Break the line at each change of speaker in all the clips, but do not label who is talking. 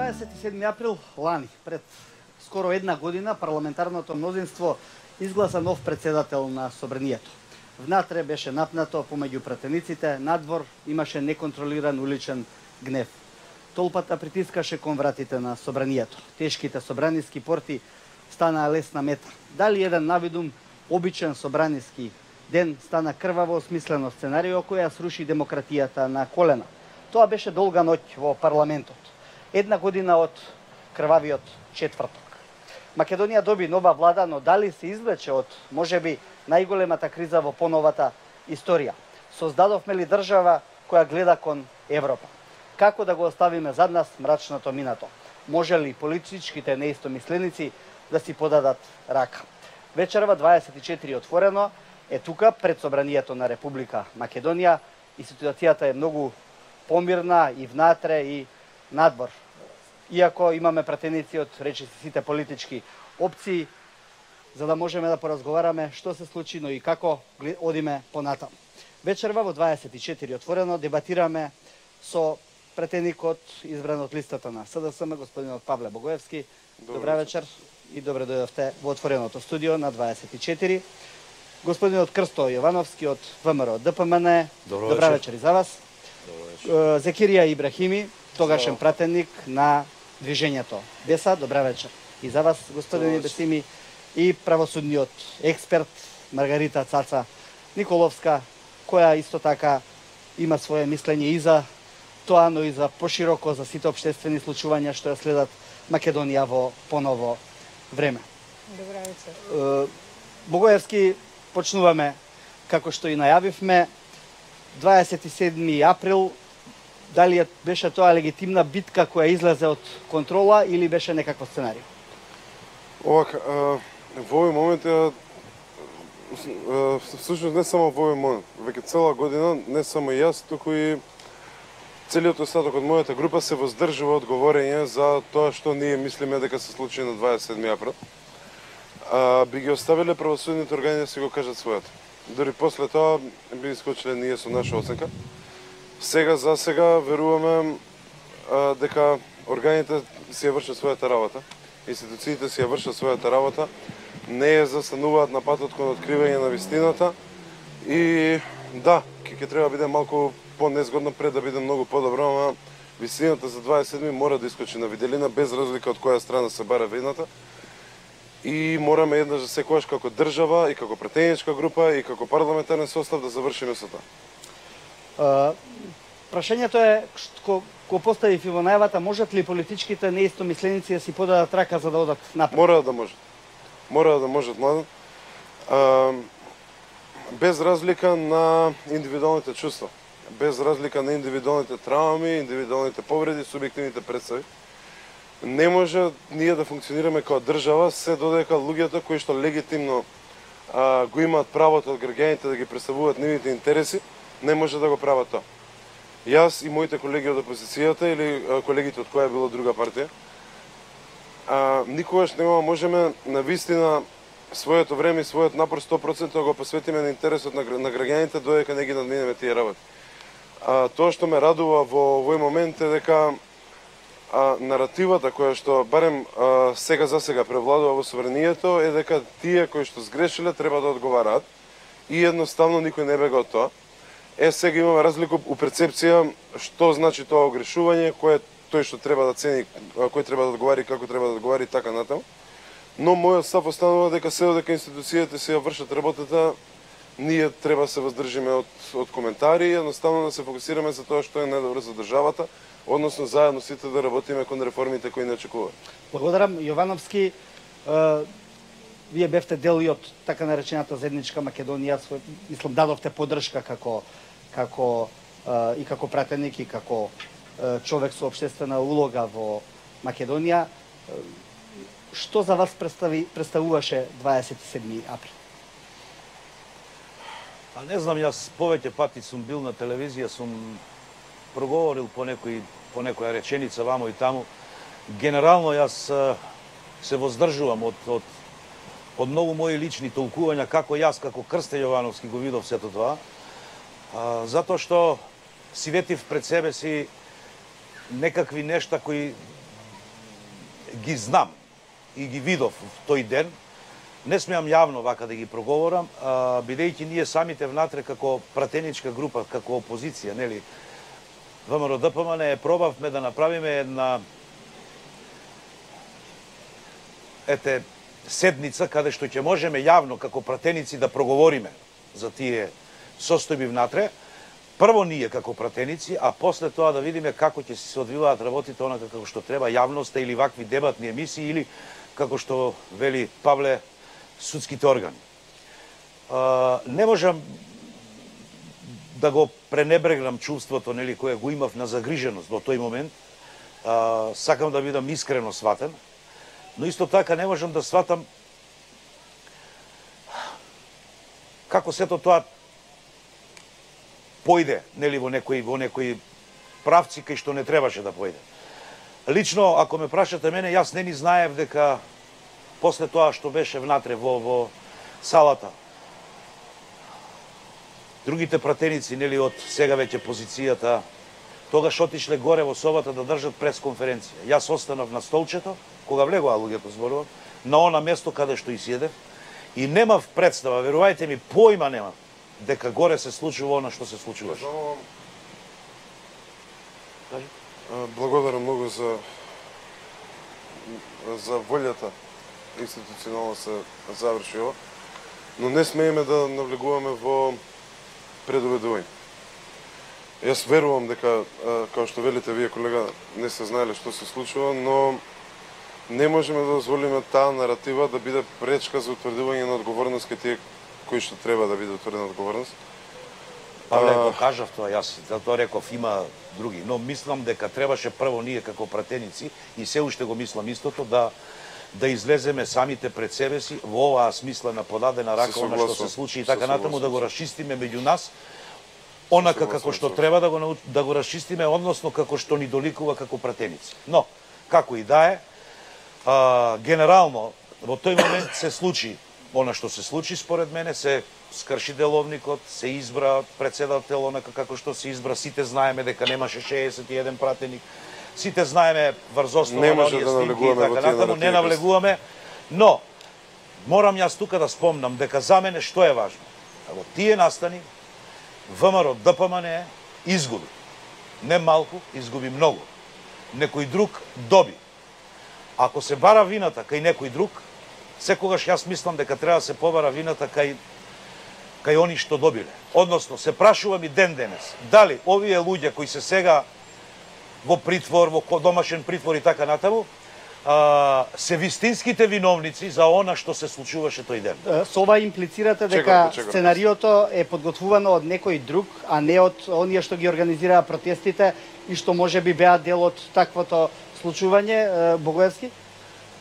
27. април лани, пред скоро една година, парламентарното мнозинство изгласа нов председател на Собранието. Внатре беше напнато помеѓу пратениците, надвор имаше неконтролиран уличен гнев. Толпата притискаше кон вратите на Собранието. Тешките собраниски порти станаа лесна мета. Дали еден навидум обичен собраниски ден стана крваво осмислено сценарио која сруши демократијата на колена. Тоа беше долга ноќ во парламентот. Една година од крвавиот четврток. Македонија доби нова влада, но дали се извлече од можеби најголемата криза во поновата историја? Создадовме ли држава која гледа кон Европа? Како да го оставиме зад нас мрачното минато? Може ли политичките неистомисленици да си подадат рака? Вечерва 24 отворено е тука пред Собранието на Република Македонија и ситуацијата е многу помирна и внатре и надвор. Иако имаме пратеници од речиси сите политички опции, за да можеме да поразговараме што се случи, но и како одиме понатаму. Вечерва во 24 отворено дебатираме со пратеникот избран од листата на СДСМ, господинот Павле Богоевски. Добра вечер и добре дојдовте во отвореното студио на 24. Господинот Крсто Јовановски од ВМРО ДПМН. Добра вечер и за вас. Зекирија Ибрахими, тогашен пратеник на движењето Беса. Добра вечер и за вас, господин Бесими, и правосудниот експерт Маргарита Цаца Николовска, која исто така има свое мислење и за тоа, но и за пошироко за сите општествени случувања што ја следат Македонија во поново време.
Добра вечер.
Богоевски, почнуваме како што и најавивме. 27. април, дали беше тоа легитимна битка која излезе од контрола или беше некакво сценарио?
Овака, во овој момент всушност не само во овој момент, веќе цела година, не само јас, туку и целиот остаток од мојата група се воздржува од говорење за тоа што ние мислиме дека се случи на 27. април. Би ги оставиле правосудните органи да си го кажат својата. Дори после тоа би искочиле ние со наша оценка. За сега веруваме дека органите си ја вршат својата работа, институциите си ја вршат својата работа, не ја застануваат на патот кон откривање на вистината и да, ќе треба биде малку по-незгодно пред да биде многу подобро, ама вистината за 27 мора да искочи на виделина без разлика од која страна се бара вината. И мораме еднаш за секојаш како држава и како пратеничка група и како парламентарен состав да завршиме со тоа.
Прашањето е, кој постави во најавата, можат ли политичките неистомисленици да си подадат рака за да одат напред?
Мора да можат. Мора да можат, Младен. Без разлика на индивидуалните чувства, без разлика на индивидуалните трауми, индивидуалните повреди, субјективните представи. Не може ние да функционираме како држава се додека луѓето кои што легитимно го имаат правото од граѓаните да ги представуваат нивните интереси, не може да го прават тоа. Јас и моите колеги од опозицијата или колегите од која било друга партија, никогаш нема можеме на вистина своето време и својот напор 100% да го посветиме на интересот на граѓаните додека не ги надминеме тие работи. Тоа што ме радува во овој момент е дека наративата која што барем сега за сега превладува во Собранието е дека тие кои што сгрешиле треба да одговараат и едноставно никој не бега од тоа. Сега имаме разлика у перцепција што значи тоа огрешување, кој е тој што треба да цени, кој треба да одговари, како треба да одговари и така натаму. Но мојот став останува дека се додека институциите се ја вршат работата, ние треба да се воздржиме од коментари и едноставно да се фокусираме за тоа што е најдобро за државата, односно заедно сите да работиме кон реформите кои не очекуваат.
Благодарам, Јовановски. Вие бевте дел и од така наречената заедничка Македонија, мислам дадовте поддршка како пратеник и како човек со општествена улога во Македонија. Што за вас представуваше 27. април?
Не знам, јас повеќе пати сум бил на телевизија, сум проговорил по некоја реченица вамо и таму. Генерално јас се воздржувам од многу мои лични толкувања, како јас, како Крсте Јовановски го видов сето тоа, затоа што си ветив пред себе си некакви нешта кои ги знам и ги видов тој ден, не смеам јавно вака да ги проговорам, бидејќи ние самите внатре како пратеничка група, како опозиција, нели, ВМРО ДПМН пробавме да направиме една седница каде што ќе можеме јавно како пратеници да проговориме за тие состојби внатре. Прво ние како пратеници, а после тоа да видиме како ќе се одвиваат работите онака како што треба, јавноста или вакви дебатни емисии или како што вели Павле, судските органи. Не можам да го пренебрегнам чувството, нели, кое го имав на загриженост до тој момент. Сакам да бидам искрено сватен, но исто така не можам да сватам како сето тоа појде, нели, во некои правци кај што не требаше да појде. Лично, ако ме прашате мене, јас не ни знаев дека после тоа што беше внатре во салата, другите пратеници, нели, од сега веќе позицијата, тогаш отишле горе во собата да држат пресконференција. Јас останав на столчето, кога влегоа луѓето, зборувам, на она место каде што и седев, и немав представа, верувајте ми, појма немав, дека горе се случува она што се случуваше.
Благодарам многу за волјата институционално се заврши ова, но не смееме да навлегуваме во предуведување. Јас верувам дека, како што велите вие, колега, не се знаеле што се случува, но не можеме да дозволиме таа наратива да биде пречка за утврдување на одговорност кај тие кои што треба да биде утврдена одговорност.
Павле, го кажав тоа, јас затоа реков има други, но мислам дека требаше прво ние како пратеници, и се уште го мислам истото, да излеземе самите пред себе си во оваа смислена подадена рака, она што се случи и така натаму, да го расчистиме меѓу нас, онака како што треба да го расчистиме, односно како што ни доликува како пратеници. Но, како и да е, генерално, во тој момент се случи она што се случи, според мене, се скрши деловникот, се избра председател, онака како што се избра, сите знаеме дека немаше 61 пратеник, сите знаеме врзосно на оние снимки и така натаму, не навлегуваме, но морам јас тука да спомнам дека за мене што е важно. Во тие настани, ВМРО ДПМН изгуби. Не малку, изгуби многу. Некој друг доби. Ако се бара вината кај некој друг, секогаш јас мислам дека треба да се побара вината кај они што добиле. Односно, се прашувам и ден денес, дали овие луѓе кои се сега во притвор, во домашен притвор и така натаму, се вистинските виновници за она што се случуваше тој ден.
Со ова имплицирате дека сценариото е подготвувано од некој друг, а не од оние што ги организираа протестите и што можеби беа дел од таквото случување, Богоевски?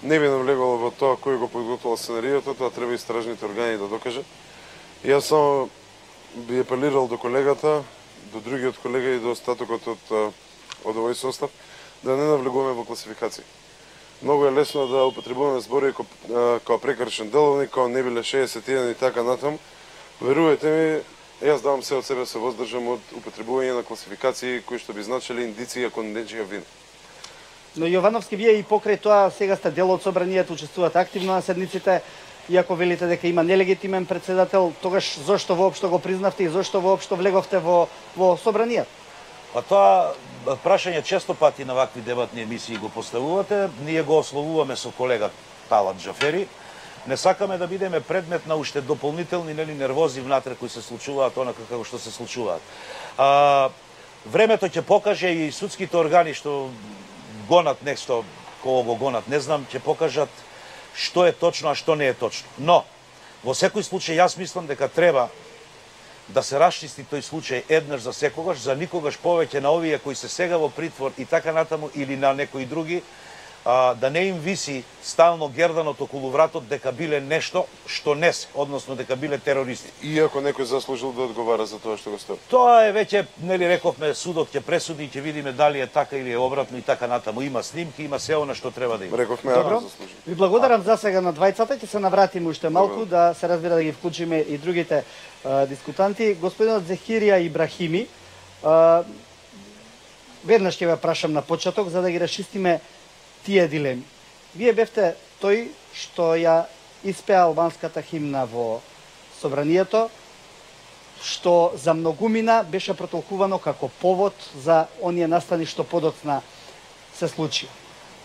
Не би навлегало во тоа кој го подготвил сценариото, тоа треба истражните органи да докажат. Јас само би апелирал до колегата, до другиот колега и до остатокот од овој состав, да не навлегуваме во класификација. Многу е лесно да употребуваме збори како прекршен деловник, како не биле 61 и така натаму. Верувајте ми, јас давам се од себе, се воздржам од употребување на класификации кои што би значили индиција кон нечија вина.
Но Јовановски, вие и покрај тоа сега сте дел од собранието, учествувате активно на седниците, иако велите дека има нелегитимен председател, тогаш зошто воопшто го признавте и зошто воопшто влеговте во собранието?
Па тоа прашање често пати на вакви дебатни емисии го поставувате, ние го ословуваме со колега Талат Джафери. Не сакаме да бидеме предмет на уште дополнителни нервози внатре кои се случуваат онака како што се случуваат. Времето ќе покаже и судските органи што гонат нешто, кого го гонат, не знам, ќе покажат што е точно, а што не е точно. Но, во секој случај, јас мислам дека треба да се расчисти тој случај еднаш за секогаш, за никогаш повеќе на овие кои се сега во притвор и така натаму, или на некои други, да не им виси стално герданот околу вратот дека биле нешто што не се, односно дека биле терористи.
Иако некој заслужил да одговара за тоа што го стори.
Тоа е веќе, нели рековме, судот ќе пресуди и ќе видиме дали е така или е обратно и така натаму. Има снимки, има се она што треба да има.
Рековме,
Добро.
заслужил.
Ви благодарам за сега на двајцата, ќе се навратиме уште малку да се разбира да ги вклучиме и другите дискутанти. Господинот Зехирија Ибрахими, веднаш ќе ве прашам на почеток за да ги расчистиме тие дилеми. Вие бевте тој што ја испеа албанската химна во собранието, што за многумина беше протолкувано како повод за оние настани што подоцна се случи.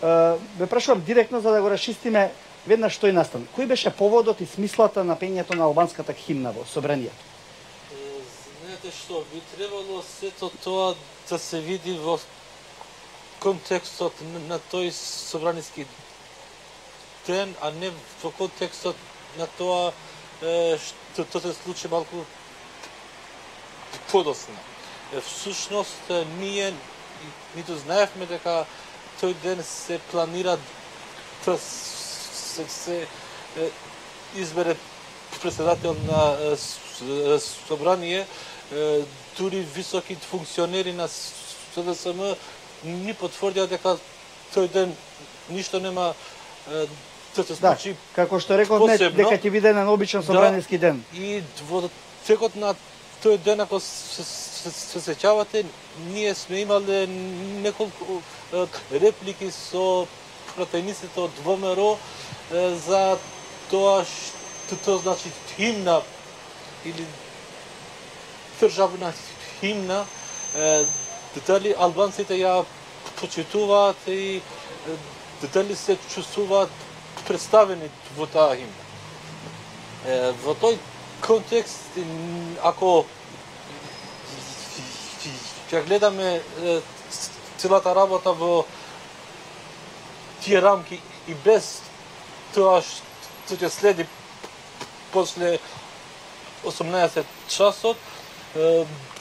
Ве прашувам директно за да го расчистиме веднаш тој настан. Кој беше поводот и смислата на пењето на албанската химна во собранието?
Знаете што, би требало сето тоа да се види во контекстот на тој собраниски ден, а не во контекстот на тоа што се случи малку подоцна. Всушност, ние ниту знаевме дека тој ден се планира да се избере председател на собрание, дури високи функционери на СДСМ ни потврдија дека тој ден ништо нема да се случи.
Како што рековме, дека ќе биде на обичен собраниски ден.
И во текот на тој ден, ако се сеќавате, ние сме имале неколку реплики со пратениците од ВМРО за тоа што значи химна или државна химна, дали албанците ја почитуваат и дали се чувствуваат представени во таа химна. Во тој контекст, ако ќе гледаме целата работа во тие рамки и без тоа што ќе следи после 18 часот,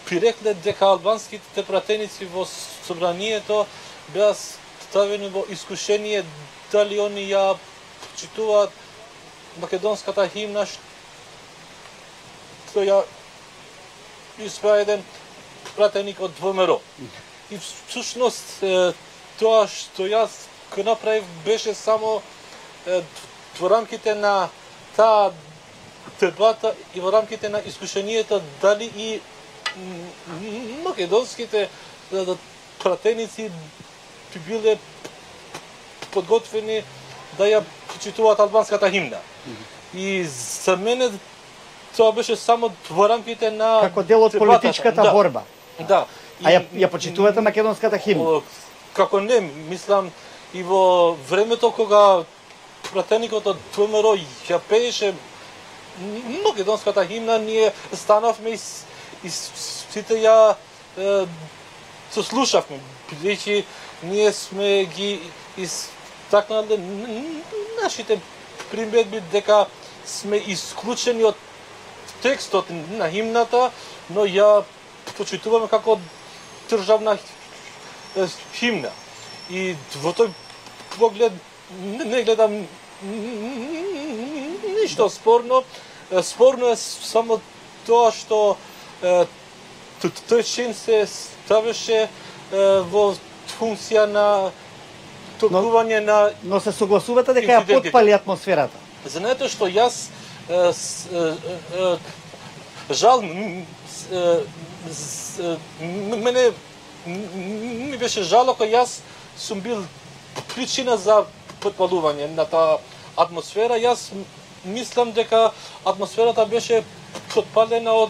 би рекле дека албанските пратеници во собранието беа ставени во искушение дали они ја почитуваат македонската химна што ја испеа еден пратеник од ВМРО. И всушност тоа што јас го направив беше само во рамките на таа дебата и во рамките на искушението дали и македонските пратеници би биле подготвени да ја почитуваат албанската химна. И за мене тоа беше само во рамките на
како дел од политичката борба.
Да.
А ја почитувате македонската химна?
Како не, мислам и во времето кога пратеникот од ВМРО ја пееше македонската химна, ние станавме и сите ја сослушавме, бидејќи ние сме ги истакнале нашите примедби дека сме исклучени од текстот на химната, но ја почитуваме како државна химна. И во тој поглед не гледам ништо спорно. Спорно е само тоа што тој чин се ставеше во функција на толкување на...
Но се согласувате дека ја потпали атмосферата?
Знаете што, јас жал мене ми беше жал ако јас сум бил причина за потпалување на таа атмосфера. Јас мислам дека атмосферата беше потпалена од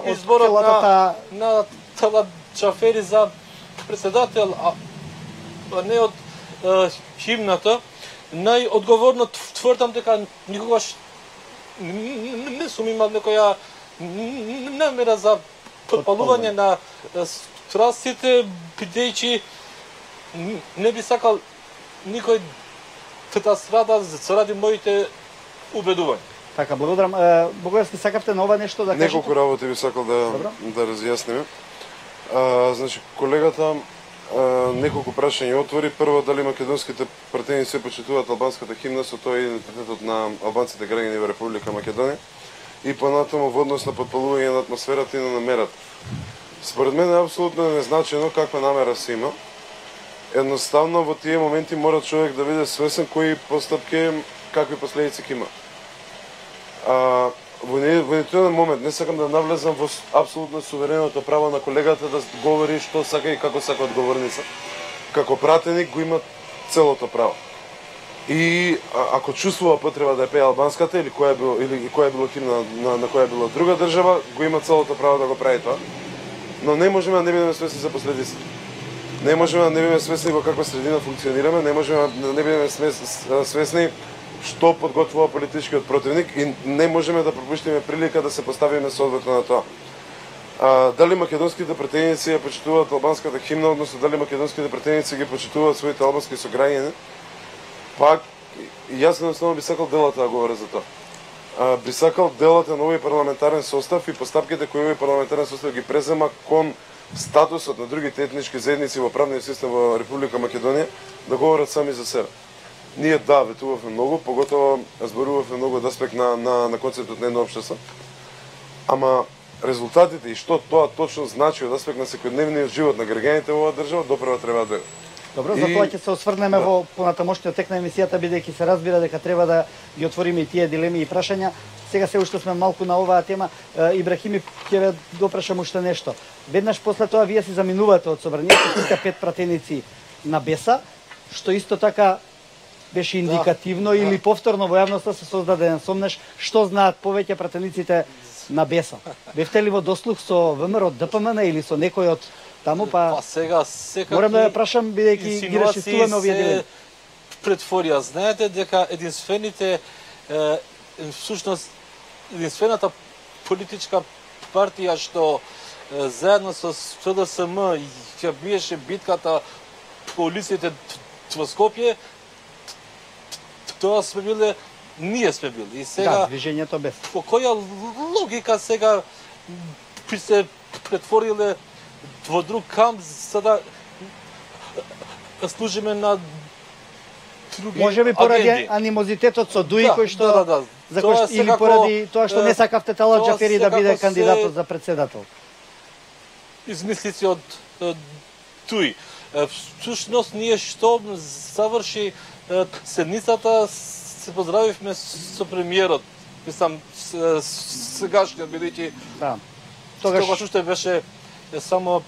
изборот на Тала Џафери за председател, а не од химната. Најодговорно тврдам дека никогаш не сум имал некоја намера за потпалување на страстите, бидејќи не би сакал никој да страда заради моите убедувања.
Така, благодарам. Богојовски, сакавте на ова нешто да кажете?
Неколку работи би сакал да разјасниме. Значи, колегата неколку прашања отвори. Прво, дали македонските пратеници се почитуваат албанската химна, со тоа идентитетот на албанците граѓани во Република Македонија, и понатаму во однос на потпалување на атмосферата и на намерата. Според мен е апсолутно незначајно каква намера се има. Едноставно во тие моменти мора човек да биде свесен кои постапки, какви последици ќе има. Во нитуен момент не сакам да навлезам во апсолутно сувереното право на колегата да говори што сака и како сака одговорница. како пратеник го има целото право. И ако чувствува потреба да ја пее албанската или која е било химна на која е било друга држава, го има целото право да го прави тоа. Но не можеме да не бидеме свесни за последиците. Не можеме да не бидеме свесни во каква средина функционираме, не можеме да не бидеме свесни што подготвува политичкиот противник и не можеме да пропуштиме прилика да се поставиме соодветно на тоа. Дали македонските пратеници ја почитуваат албанската химна, односно дали македонските пратеници ги почитуваат своите албански сограѓани, пак јас едноставно би сакал делата да говоря за тоа. Би сакал делата на овој парламентарен состав и постапките кои овој парламентарен состав ги презема кон статусот на другите етнички заедници во правниот систем во Република Македонија да говорат сами за себе. Ние ветувавме многу, поготово зборувавме многу од аспект на концептот на едно општество. Ама резултатите и што тоа точно значи од аспект на секојдневниот живот на граѓаните во оваа држава допрева треба да.
Добро, за тоа ќе се осврнеме во понатамошниот тек на емисијата, бидејќи се разбира дека треба да ги отвориме и тие дилеми и прашања. Сега се уште сме малку на оваа тема. Ибрахими, ќе ве допрашам уште нешто. Веднаш после тоа вие се заминувате од собранието, сите 5 пратеници на Беса, што исто така беше индикативно или повторно во јавноста се создаде сомнеш што знаат повеќе пратениците на Беса. Бевте ли во дослух со ВМРО, ДПМН или со некој од таму, па
сега секако
морам да ја прашам бидејќи ги расчистуваме овие дилеми.
Претворија, знаете дека всушност единствената политичка партија што заедно со СДСМ ќе биеше битката по улиците во Скопје, тоа сме биле, ние сме били. И сега,
движењето без.
По која логика сега би се претвориле во друг камп за да служиме на други
може би поради
агенди.
анимозитетот со Дуи кој што за кој
Тоа
или
секако,
поради тоа што не сакавте Талат
тоа
Џафери да биде
секако
кандидатот за председател.
Измислици од Дуи. Всушност ние што заврши седницата се поздравивме со премиерот. Мислам сегашниот бидејќи тогаш уште беше само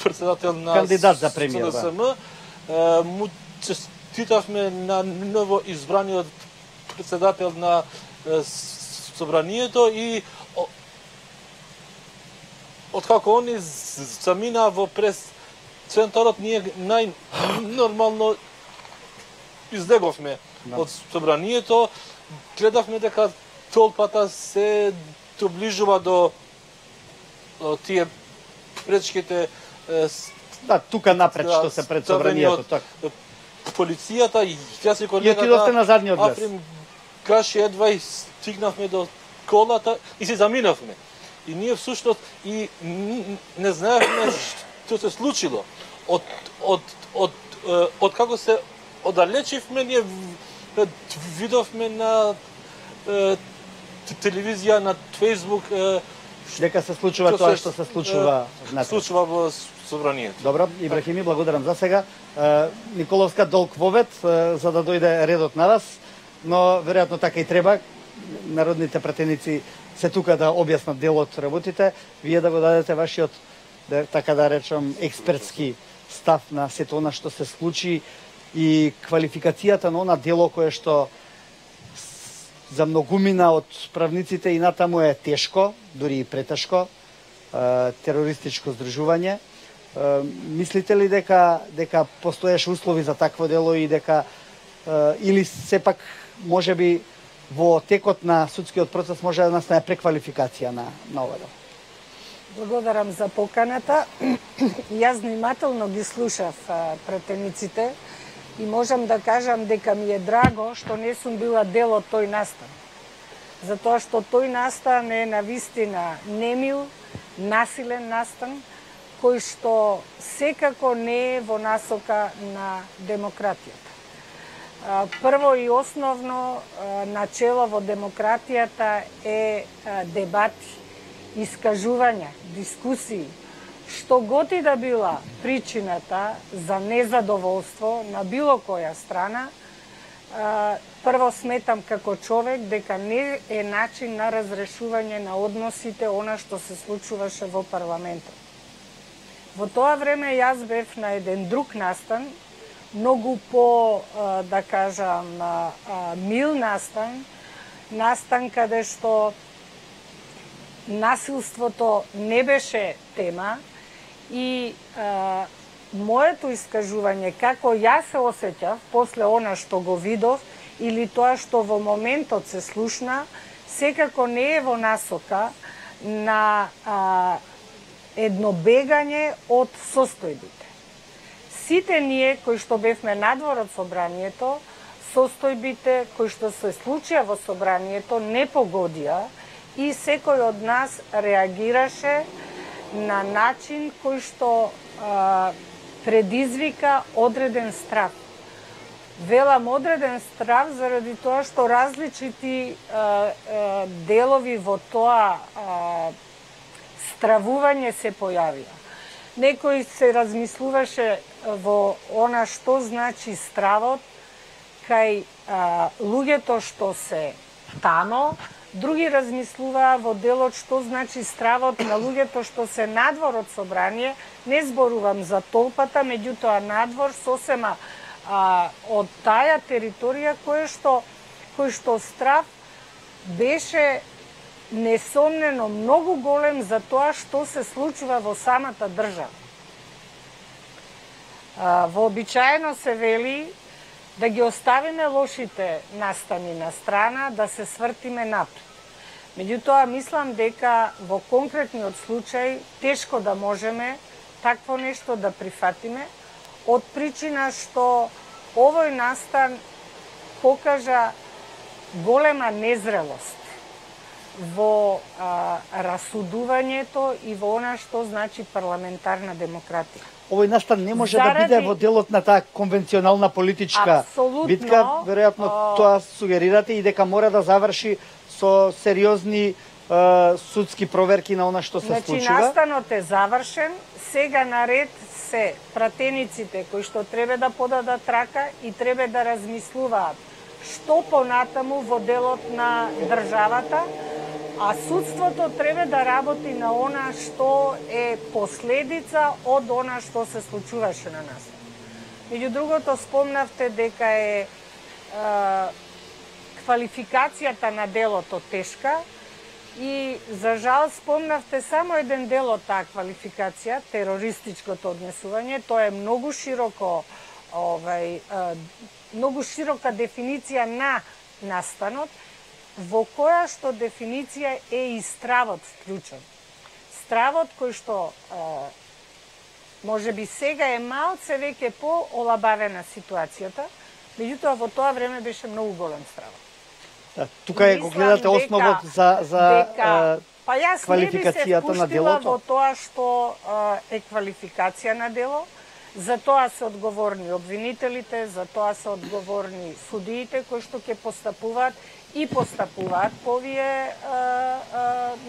председател на
кандидат за премиер.
СДСМ. Му честитавме на ново избраниот председател на собранието и откако они замина во прес центарот, ние најнормално излеговме од собранието, гледавме дека толпата се доближува до тие пречките.
Тука напред што се пред собранието, така.
Полицијата и јас и
колегата. И отидовте на задниот влез.
Африм Гаши едва и стигнавме до колата и се заминавме. И ние всушност и не знаевме што се случило. Од како се оддалечивме, ние видовме на телевизија, на Фејсбук
дека се случува тоа што се случува
во собранието.
Добро, Ибрахими, благодарам за сега. Николовска долг вовет, за да дојде редот на вас, но веројатно така и треба. Народните пратеници се тука да објаснат дел од работите, вие да го дадете вашиот, така да речам, експертски став на сето она што се случи и квалификацијата на она дело кое што за многумина од правниците и натаму е тешко, дури и претешко, терористичко здружување. Мислите ли дека постоеше услови за такво дело и дека или сепак можеби во текот на судскиот процес може да настане преквалификација на ова дело?
Благодарам за поканата. Јас внимателно ги слушав пратениците и можам да кажам дека ми е драго што не сум била дел од тој настан. Затоа што тој настан е навистина немил, насилен настан, кој што секако не е во насока на демократијата. Прво и основно начело во демократијата е дебати, искажувања, дискусии, што год и да била причината за незадоволство на било која страна, прво сметам како човек дека не е начин на разрешување на односите она што се случуваше во парламентот. Во тоа време јас бев на еден друг настан, многу по, да кажам, мил настан каде што насилството не беше тема и моето искажување како јас се осеќав после она што го видов или тоа што во моментот се слушна, секако не е во насока на едно бегање од состојбите. Сите ние кои што бевме надвор од собранието, состојбите кои што се случија во собранието не погодија и секој од нас реагираше на начин кој што предизвика одреден страв. Велам одреден страв заради тоа што различити делови во тоа стравување се појавија. Некој се размислуваше во она што значи стравот кај луѓето што се тамо, други размислуваа во делот што значи стравот на луѓето што се надвор од собрание, не зборувам за толпата, меѓутоа надвор сосема од таа територија кој што страв беше несомнено многу голем за тоа што се случува во самата држава. Вообичаено се вели да ги оставиме лошите настани на страна, да се свртиме напред. Меѓутоа, мислам дека во конкретниот случај тешко да можеме такво нешто да прифатиме, од причина што овој настан покажа голема незрелост во расудувањето и во она што значи парламентарна демократија.
Овој настан не може да биде во делот на таа конвенционална политичка битка. Веројатно тоа сугерирате и дека мора да заврши со сериозни судски проверки на она што се случува.
Значи, настанот е завршен, сега наред се пратениците кои што треба да подадат рака и треба да размислуваат што понатаму во делот на државата, а судството треба да работи на она што е последица од она што се случуваше на нас. Меѓу другото, спомнавте дека е квалификацијата на делото тешка и, за жал, спомнавте само еден дел од таа квалификација, терористичкото однесување. Тоа е многу широко, многу широка дефиниција на настанот, во која што дефиниција е и стравот вклучен. Стравот кој што може би сега е малце веќе по-олабавена ситуацијата, меѓутоа во тоа време беше многу голем стравот.
Тука е го гледате основот за квалификацијата на делото?
Па јас не би се впуштила во тоа што е квалификација на дело, за тоа се одговорни обвинителите, за тоа се одговорни судиите кои што ќе постапуваат и постапуваат по овие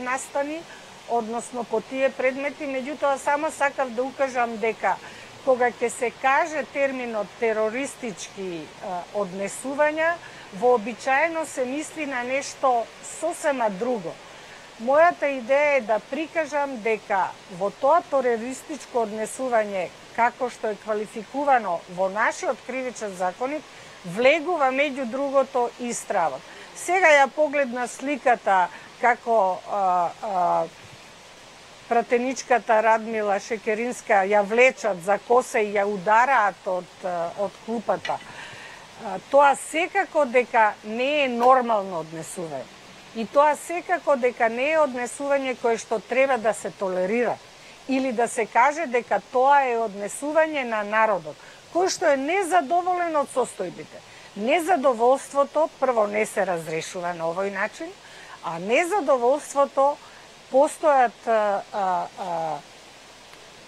настани, односно по тие предмети. Меѓутоа, само сакав да укажам дека кога ќе се каже терминот терористички однесувања, вообичаено се мисли на нешто сосема друго. Мојата идеја е да прикажам дека во тоа терористичко однесување, како што е квалификувано во нашиот кривичен законник, влегува меѓу другото и стравот. Сега ја погледна сликата како пратеничката Радмила Шекеринска ја влечат за коса и ја удараат од клупата. Тоа секако дека не е нормално однесување. И тоа секако дека не е однесување кое што треба да се толерира. Или да се каже дека тоа е однесување на народот, кој што е незадоволен од состојбите. Незадоволството прво не се разрешува на овој начин, а незадоволството постојат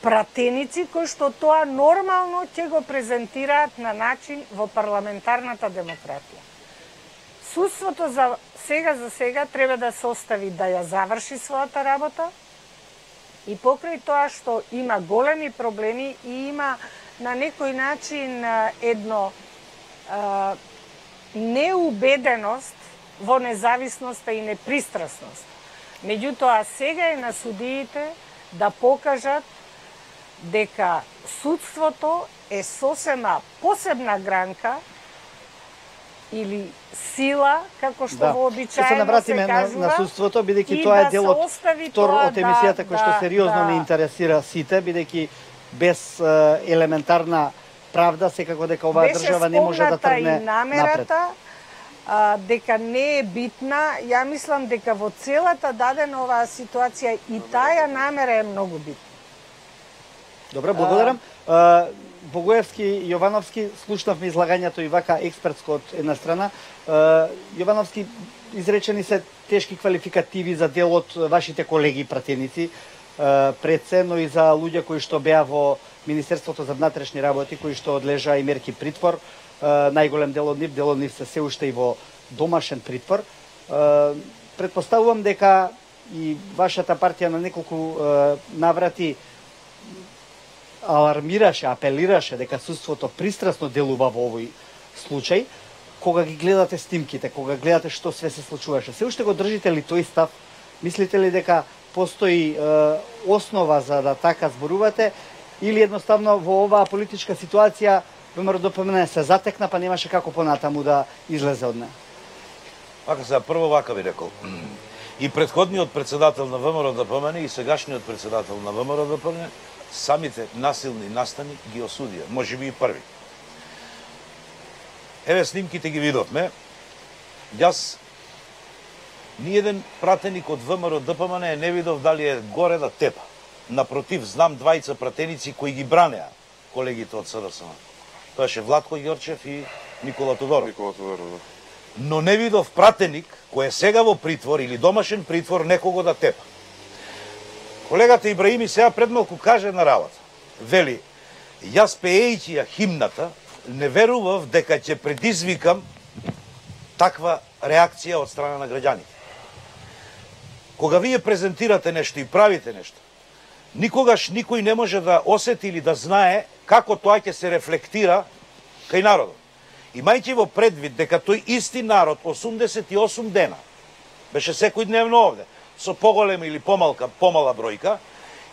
пратеници кои што тоа нормално ќе го презентираат на начин во парламентарната демократија. Судството за сега треба да се остави да ја заврши својата работа и покрај тоа што има големи проблеми и има на некој начин едно неубеденост во независноста и непристрасност. Меѓутоа, сега е на судиите да покажат дека судството е сосема посебна гранка или сила, како што
Да. Ќе се
вообичаено
навратиме
се кажува.
на судството, бидејќи
и
тоа е
да
дел
се
од
остави
втор
тоа
од емисијата кој што сериозно не
да.
интересира сите, бидејќи без елементарна правда секако дека оваа држава не може да тргне
и намерата, дека не е битна. Ја мислам дека во целата дадена оваа ситуација и таа намера е многу битна.
Добре, благодарам. Богоевски и Јовановски, слушнавме излагањето и вака експертско од една страна. Јовановски, изречени се тешки квалификативи за дел од вашите колеги пратеници, пред се, но и за луѓе кои што беа во Министерството за внатрешни работи, кои што одлежаа и мерки притвор. Најголем дел од нив се уште и во домашен притвор. Предпоставувам дека и вашата партија на неколку наврати алармираше, апелираше дека судството пристрасно делува во овој случај. Кога ги гледате снимките, кога гледате што све се случуваше, се уште го држите ли тој став? Мислите ли дека постои основа за да така зборувате, или едноставно во оваа политичка ситуација ВМРО-ДПМН се затекна, па немаше како понатаму да излезе од неа?
Вака сега, прво вака би рекол. И претходниот председател на ВМРО-ДПМН и сегашниот председател на ВМРО-ДПМН самите насилни настани ги осудија, можеби и први. Еве снимките ги видовме. Јас ниеден пратеник од ВМРО-ДПМН не видов дали е горе да тепа. Напротив, знам двајца пратеници кои ги бранеа колегите од СДСМ. Тоа ше Владко Ѓорчев и Никола Тодоров.
Да.
Но не видов пратеник кој е сега во притвор или домашен притвор некого да тепа. Колегата Ибраими сега пред малку каже една работа. Вели, јас пеејќи ја химната, не верував дека ќе предизвикам таква реакција од страна на граѓаните. Кога вие презентирате нешто и правите нешто, никогаш никој не може да осети или да знае како тоа ќе се рефлектира кај народот. Имајќи во предвид дека тој исти народ 88 дена беше секој дневно овде, со поголема или помала бројка,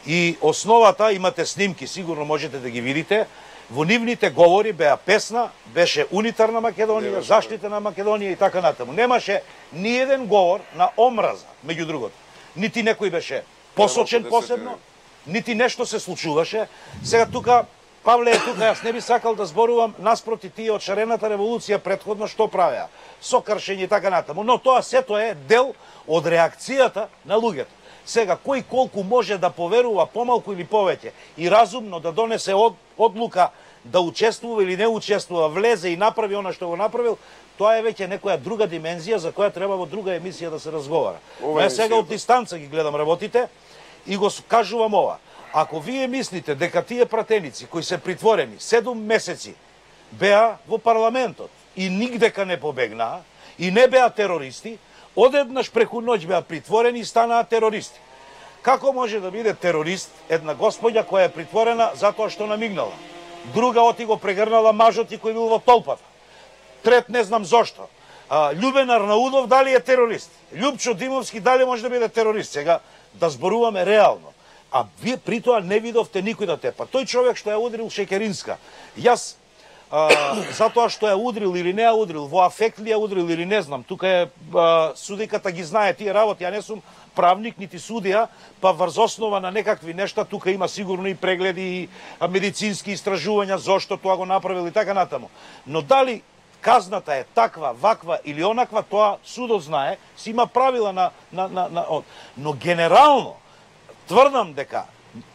и основата, имате снимки, сигурно можете да ги видите, во нивните говори беа песна, беше унитарна Македонија, заштита на Македонија и така натаму. Немаше ни еден говор на омраза, меѓу другото. Нити некој беше посочен посебно, нити нешто се случуваше. Сега тука, Павле е тука, јас не би сакал да зборувам наспроти тие од шарената револуција претходно што правеа, со кршење и така натаму, но тоа сето е дел од реакцијата на луѓето. Сега, кој колку може да поверува помалку или повеќе и разумно да донесе одлука да учествува или не учествува, влезе и направи она што го направил, тоа е веќе некоја друга димензија за која треба во друга емисија да се разговара. Ја сега од дистанца ги гледам работите и го кажувам ова. Ако вие мислите дека тие пратеници кои се притворени 7 месеци беа во парламентот и нигдека не побегнаа и не беа терористи, одеднаш преку ноќ беа притворени и станаа терористи. Како може да биде терорист една господја која е притворена затоа што намигнала? Друга оти го прегрнала мажот и кој бил во толпата. Трет не знам зошто. Љубен Арнаудов дали е терорист? Љупчо Димовски дали може да биде терорист? Сега да зборуваме реално. А вие при тоа не видовте никој да тепа. Тој човек што ја удрил Шекеринска, јас затоа што ја удрил или не ја удрил, во афект ли ја удрил или не знам, тука е судиката ги знае тие работи, ја не сум правник нити судија, па врз основа на некакви нешта, тука има сигурно и прегледи и медицински истражувања зошто тоа го направил и така натаму. Но дали казната е таква, ваква или онаква, тоа судот знае, си има правила но генерално тврдам дека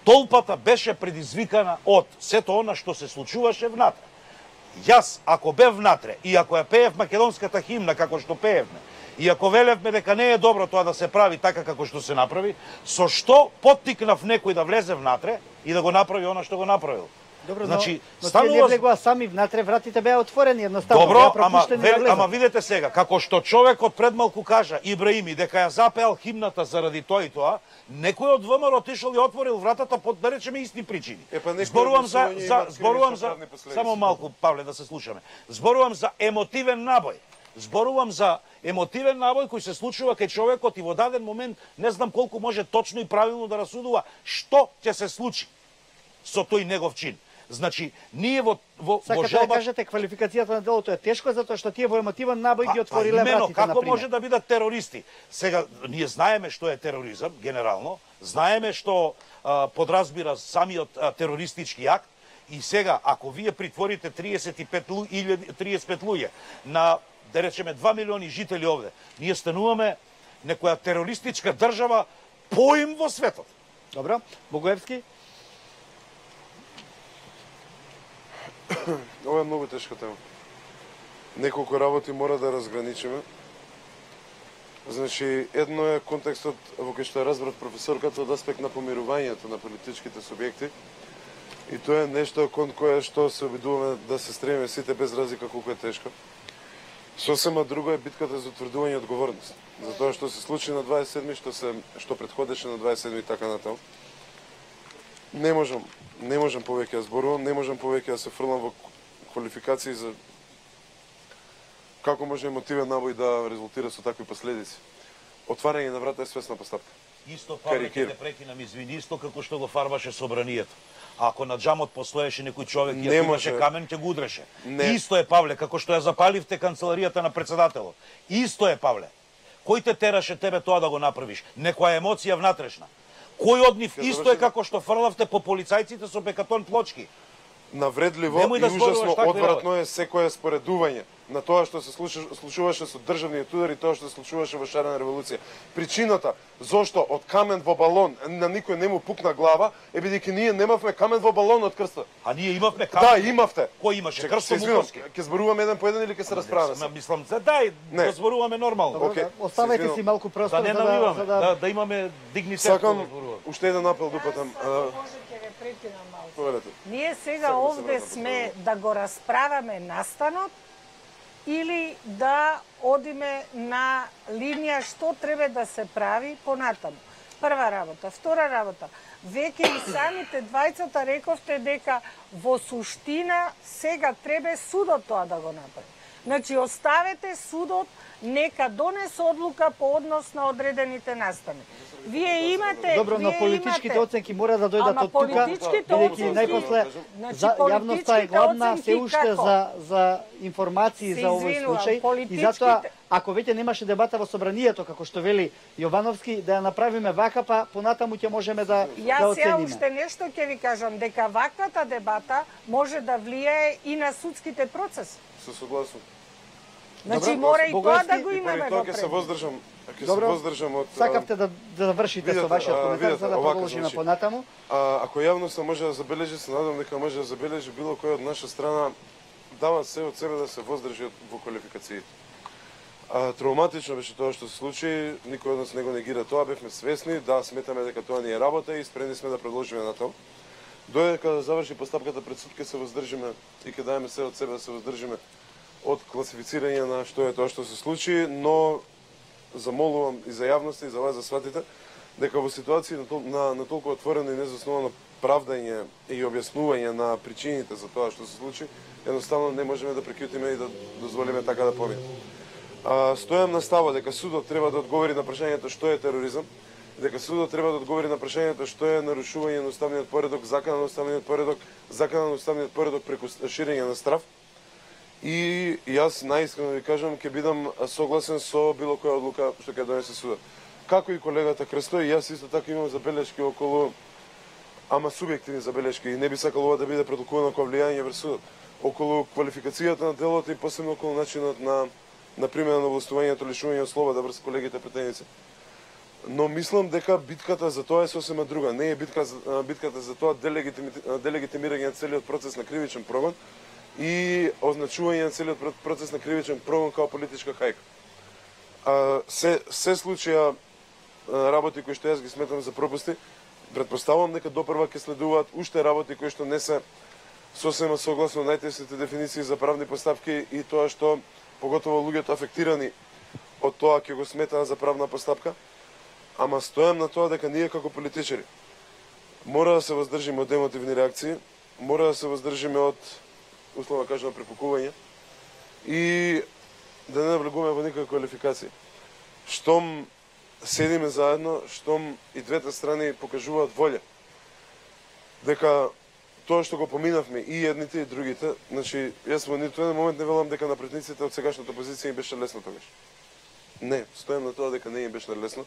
толпата беше предизвикана од сето она што се случуваше внатре. Јас, ако бев внатре и ако ја пеев македонската химна како што пеевме, и ако велевме дека не е добро тоа да се прави така како што се направи, со што поттикнав некој да влезе внатре и да го направи она што го направил?
Добро,
значи,
но тие не влегоа сами внатре, вратите беа отворени едноставно.
Добро, ама видете сега, како што човекот пред малку кажа, Ибраими, дека ја запеал химната заради тоа и тоа, некој од ВМРО отишол и отворил вратата под, да речеме, исти причини. Зборувам за само малку, Павле, да се слушаме. Зборувам за емотивен набој. Зборувам за емотивен набој кој се случува кај човекот и во даден момент не знам колку може точно и правилно да расудува што ќе се случи. со тој негов чин. Значи, ние во
Сакате да
желба...
кажете квалификацијата на делото е тешко затоа што тие во емотивен набој ги отвориле вратите,
како
например.
може да бидат терористи? Сега, ние знаеме што е тероризам, генерално, знаеме што подразбира самиот терористички акт, и сега, ако вие притворите 35 луѓе на, да речеме, 2 милиони жители овде, ние стануваме некоја терористичка држава поим во светот.
Добро, Богоевски?
Ова е многу тешка тема. Неколку работи мора да разграничиме. Значи, едно е контекстот во кој што е разбрав професорката од аспект на помирувањето на политичките субјекти. И тоа е нешто кон кое што се обидуваме да се стремиме сите без разлика колку е тешко. Сосема друго е битката за утврдување одговорност. За тоа што се случи на 27-ми, што претходеше на 27-ми и така натаму. Не можам повеќе да зборувам, не можам повеќе да се фрлам во квалификации за како може емотивен набој да резултира со такви последици. Отварање на врата е свесна постапка.
Исто, Павле, ќе те прекинам, извини, исто како што го фарбаше собранието. Ако на джамот постоеше некој човек и ако имаше камен, ќе го удреше. Исто е, Павле, како што ја запаливте канцеларијата на председателот. Исто е, Павле. Кој те тераше тебе тоа да го направиш? Некоја емоција внатрешна. Кој од нив исто е како што фрлавте по полицајците со бекатон плочки?
Навредливо и ужасно одвратно е секое споредување на тоа што се случуваше со државниот удар и тоа што се случуваше во шарена револуција. Причината зошто од камен во балон на никој не му пукна глава е бидејќи ние немавме камен во балон од крста.
А ние имавме камен.
Да, имавте.
Кој имаше? Крсто Муковски.
Ќе зборуваме еден по еден или ќе се расправаме?
Мислам, дај, да зборуваме нормално.
Оставајте си малку простор за
да имаме дигнитет.
Сакам уште еден апел дупатам.
Може ќе ве прекинам малку.
Повелете.
Ние сега овде сме да го расправаме настанот или да одиме на линија што треба да се прави понатаму. Прва работа. Втора работа. Веќе и самите двајцата рековте дека во суштина сега треба судот тоа да го направи. Значи, оставете судот нека донесе одлука по однос на одредените настани. Вие имате...
Добро, но политичките оценки мора да дојдат од тука, бидејќи најпосле јавноста е гладна се уште за информации за овој случај и затоа ако веќе немаше дебата во собранието како што вели Јовановски, да ја направиме вака, па понатаму ќе можеме да оцениме.
Јас сега уште нешто ќе ви кажам, дека ваквата дебата може да влијае и на судските процеси.
Се согласувам.
Значи мора и тоа да го имаме во
пред. Ќе се воздржам, од...
Сакавте да завршите со вашиот коментар, за да продолжиме понатаму.
Ако јавноста може да забележи, се надам дека може да забележи било кој од наша страна дава се од себе да се воздржи во квалификациите. Травматично беше тоа што се случи, никој од нас не го негира тоа, бевме свесни, да, сметаме дека тоа не е работа и спремни сме да продолжиме натаму. Додека да заврши постапката пред суд, ќе се воздржиме и ќе даеме се од себе да се воздржиме од класифицирање на што е тоа што се случи, но замолувам и за јавноста и за вас да сватите дека во ситуација на толку отворено и незасновано правдање и објаснување на причините за тоа што се случи, едноставно не можеме да прекјутиме и да дозволиме така да помине. Стојам на става дека судот треба да одговори на прашањето што е тероризам, дека судот треба да одговори на прашањето што е нарушување на уставниот поредок, закана на уставниот поредок, закана на уставниот поредок преку ширење на страв. И јас најискрено ви кажам, ќе бидам согласен со било која одлука што ќе донесе судот. Како и колегата Крсто, и јас исто така имам забелешки околу, ама субјективни забелешки, и не би сакал ова да биде продукувано како влијање врз судот, околу квалификацијата на делото и посебно околу начинот на примена на властувањето, лишување од слобода врз колегите претеници. Но мислам дека битката за тоа е сосема друга. Не е битката за тоа делегитимирање на целиот процес на кривичен прогон и означување на целиот процес на кривичен прогон као политичка хајка. Се случаја работи кои што јас ги сметам за пропусти, претпоставувам дека допрва ќе следуваат уште работи кои што не се сосема согласно најтесните дефиниции за правни постапки и тоа што поготово луѓето афектирани од тоа ќе го сметаат за правна постапка, ама стојам на тоа дека ние како политичари мора да се воздржиме од емотивни реакции, мора да се воздржиме од условно кажано препукување и да не навлегуваме во никакви квалификации. Штом седиме заедно, штом и двете страни покажуваат волја дека тоа што го поминавме и едните и другите, значи јас во ниту еден момент не велам дека на претниците од сегашната опозиција им беше лесно тогаш. Не, стојам на тоа дека не им беше лесно,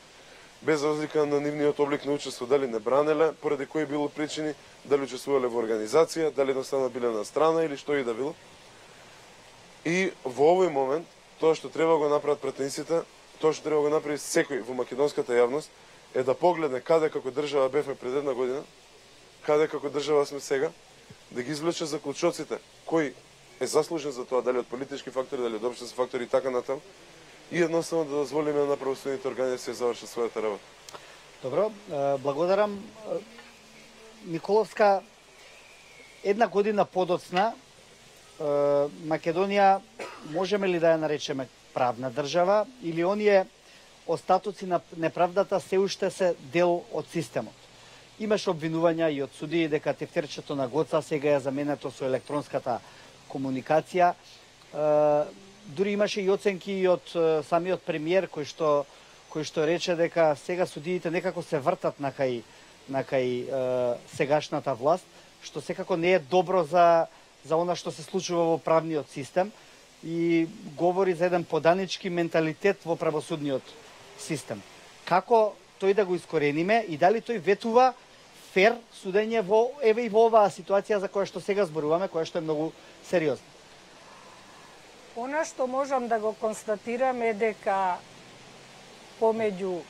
без разлика на нивниот облик на учество, дали не бранеле, поради кои било причини, дали учествувале во организација, дали едноставно биле на страна или што и да било. И во овој момент, тоа што треба го направат претниците, тоа што треба го направи секој во македонската јавност, е да погледне каде како држава бевме пред една година, каде како држава сме сега, да ги извлече заклучоците, кој е заслужен за тоа, дали од политички фактори, дали од општествени фактори и така натаму, и едноставно да дозволиме на правосудните органи да се завршат својата работа.
Добро, благодарам. Николовска, една година подоцна, Македонија можеме ли да ја наречеме правна држава или оние остатоци на неправдата се уште се дел од системот? Имаше обвинувања и од судии дека тефтерчето на Гоца сега е заменето со електронската комуникација. Дури имаше и оценки и од самиот премиер кој што рече дека сега судиите некако се вртат на кај сегашната власт, што секако не е добро за она што се случува во правниот систем и говори за еден поданички менталитет во правосудниот систем. Како тој да го искорениме и дали тој ветува фер судење во еве и во оваа ситуација за која што сега зборуваме, која што е многу сериозна?
Она што можам да го констатирам е дека помеѓу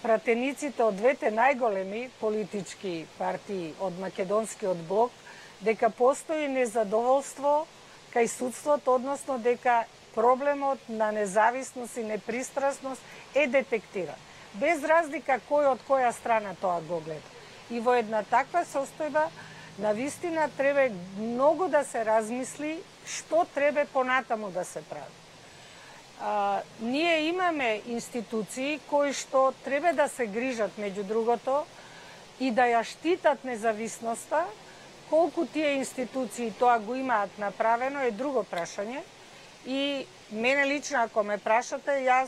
пратениците од двете најголеми политички партии од македонскиот блок, дека постои незадоволство кај судството, односно дека проблемот на независност и непристрасност е детектиран. Без разлика кој од која страна тоа го гледа. И во една таква состојба, навистина треба многу да се размисли што треба понатаму да се прави. Ние имаме институции кои што треба да се грижат, меѓу другото, и да ја штитат независноста. Колку тие институции тоа го имаат направено е друго прашање. И мене лично, ако ме прашате, јас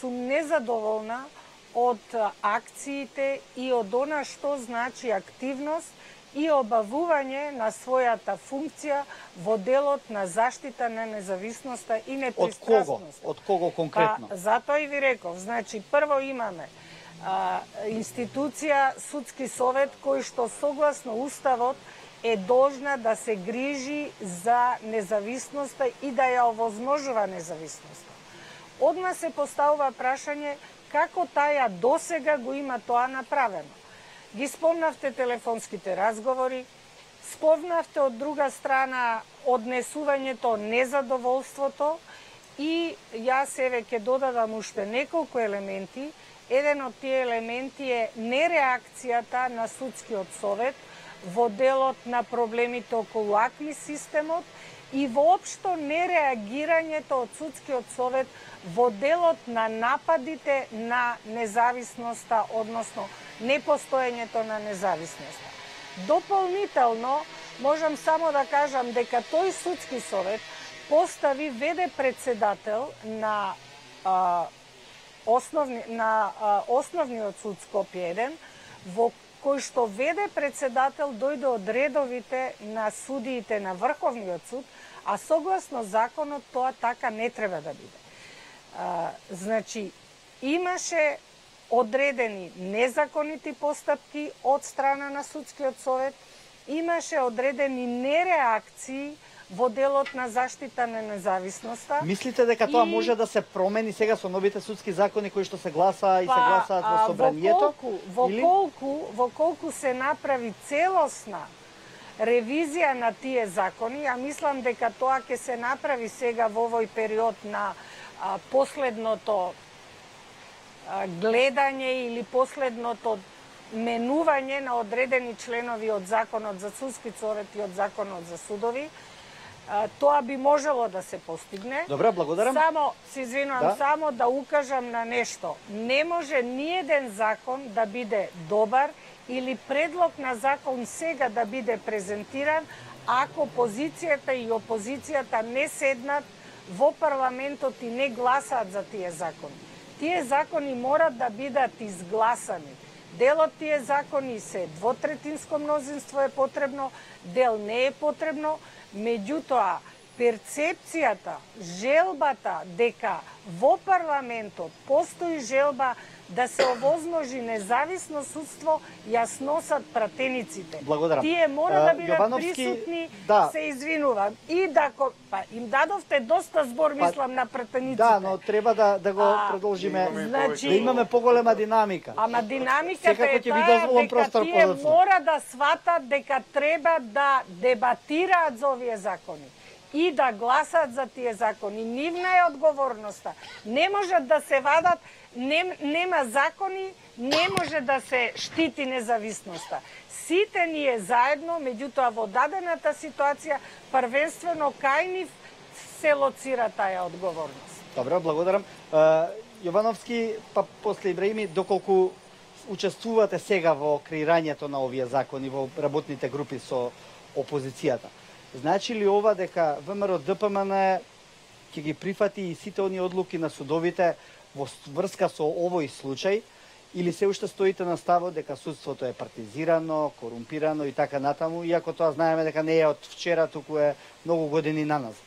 сум незадоволна од акциите и од она што значи активност и обавување на својата функција во делот на заштита на независноста и непристрасност.
Од кого конкретно?
Затоа и ви реков, значи прво имаме институција Судски совет кој што согласно уставот е должна да се грижи за независноста и да ја овозможува независноста. Одма се поставува прашање како таја досега го има тоа направено. Ги спомнавте телефонските разговори, спомнавте од друга страна однесувањето, незадоволството и јас еве ќе додадам уште неколку елементи. Еден од тие елементи е нереакцијата на Судскиот совет во делот на проблемите околу АКМИ системот и воопшто нереагирањето од Судскиот совет во делот на нападите на независноста, односно непостоењето на независноста. Дополнително, можам само да кажам дека тој Судски совет постави ВД председател на Основниот суд Скопје 1, во кој што ВД председател дојде од редовите на судиите на Врховниот суд, а согласно законот тоа така не треба да биде. Значи, имаше одредени незаконити постапки од страна на Судскиот совет, имаше одредени нереакции во делот на заштита на независноста.
Мислите дека тоа може да се промени сега со новите судски закони кои што се гласаа и се гласаат во собранието?
Во колку се направи целосна ревизија на тие закони, ја мислам дека тоа ќе се направи сега во овој период на последното гледање или последното менување на одредени членови од Законот за судски совет и од Законот за судови, тоа би можело да се постигне.
Добре, благодарам.
Само, се извинувам, само да укажам на нешто. Не може ниеден закон да биде добар или предлог на закон сега да биде презентиран ако позицијата и опозицијата не седнат во парламентот и не гласаат за тие закони. Тие закони морат да бидат изгласани, Дел од тие закони се двотретинско мнозинство е потребно, дел не е потребно, меѓутоа перцепцијата, желбата дека во парламентот постои желба да се овозможи независно судство, ја носат пратениците.
Благодарам.
Тие мора да бидат
Јовановски,
присутни,
да.
се извинувам. И да им дадовте доста збор, мислам, на пратениците.
Да, но треба да го продолжиме,
значи,
да имаме поголема динамика.
Ама динамиката
Секако
е
ќе ви
таа
дозволам
дека
простор
тие
подоцна.
мора да сватат дека треба да дебатираат за овие закони и да гласат за тие закони. Нивна е одговорноста. Не можат да се вадат, нема закони, не може да се штити независноста. Сите ние заедно, меѓутоа во дадената ситуација, првенствено кај нив се лоцира таа одговорност.
Добро, благодарам. Јовановски, па после Ибраими, доколку учествувате сега во креирањето на овие закони во работните групи со опозицијата, значи ли ова дека ВМРО ДПМН ќе ги прифати и сите оние одлуки на судовите во врска со овој случај, или се уште стоите на ставот дека судството е партизирано, корумпирано и така натаму, иако тоа знаеме дека не е од вчера, туку е многу години наназад?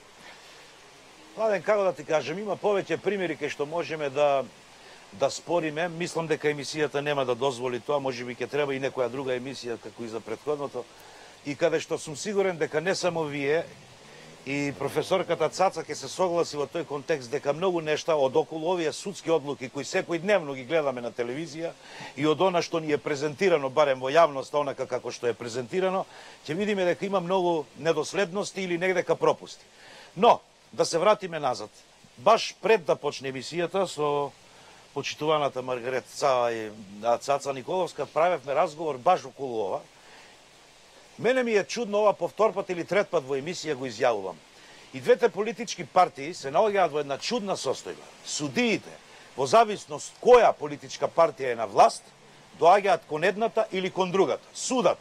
Младен, како да ти кажем, има повеќе примери кај што можеме да спориме. Мислам дека емисијата нема да дозволи тоа, можеби ќе треба и некоја друга емисија како и за претходното. И каде што сум сигурен дека не само вие и професорката Цаца ќе се согласи во тој контекст дека многу нешта од околу овие судски одлуки кои секојдневно ги гледаме на телевизија и од она што ни е презентирано барем во јавност, онака како што е презентирано, ќе видиме дека има многу недоследности или негдека пропусти. Но да се вратиме назад. Баш пред да почне емисијата со почитуваната Маргарет Цаца Николовска правевме разговор баш околу ова. Мене ми е чудно ова по втор пат или трет пат во емисија го изјавувам. И двете политички партии се наоѓаат во една чудна состојба. Судиите, во зависност која политичка партија е на власт, доаѓаат кон едната или кон другата. Судат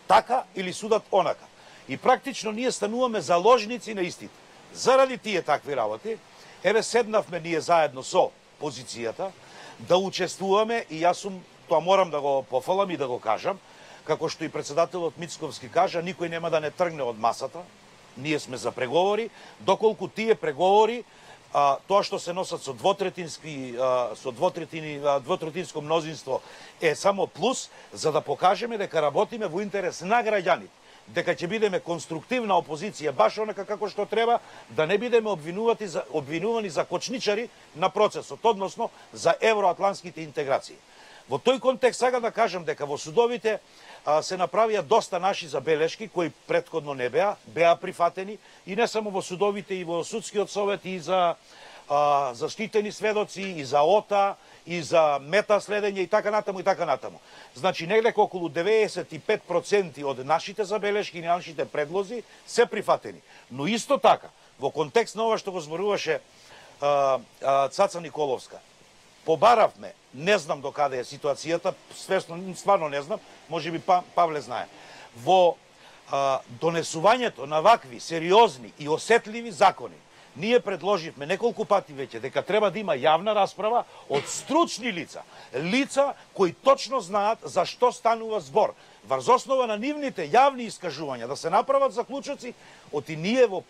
така или судат онака. И практично ние стануваме заложници на истите. Заради тие такви работи, еве седнавме ние заедно со позицијата да учествуваме и јас сум, тоа морам да го пофалам и да го кажам, како што и председателот Мицковски кажа, никој нема да не тргне од масата. Ние сме за преговори, доколку тие преговори, тоа што се носат со двотретинско мнозинство е само плюс, за да покажеме дека работиме во интерес на граѓаните, дека ќе бидеме конструктивна опозиција, баш онака како што треба, да не бидеме обвинувани за кочничари на процесот, односно за евроатлантските интеграции. Во тој контекст сега да кажам дека во судовите се направија доста наши забелешки кои претходно не беа прифатени, и не само во судовите, и во судскиот совет, и за заштитени сведоци, и за ОТА, и за мета следење и така натаму и така натаму. Значи негде околу 95% од нашите забелешки и нашите предлози се прифатени. Но исто така, во контекст на ова што го зборуваше Цаца Николовска, побаравме, не знам до каде е ситуацијата, стварно не знам, можеби Павле знае. Во донесувањето на вакви сериозни и осетливи закони, ние предложивме неколку пати веќе дека треба да има јавна расправа од стручни лица, лица кои точно знаат за што станува збор. Врз основа на нивните јавни искажувања да се направат заклучоци, оти ние во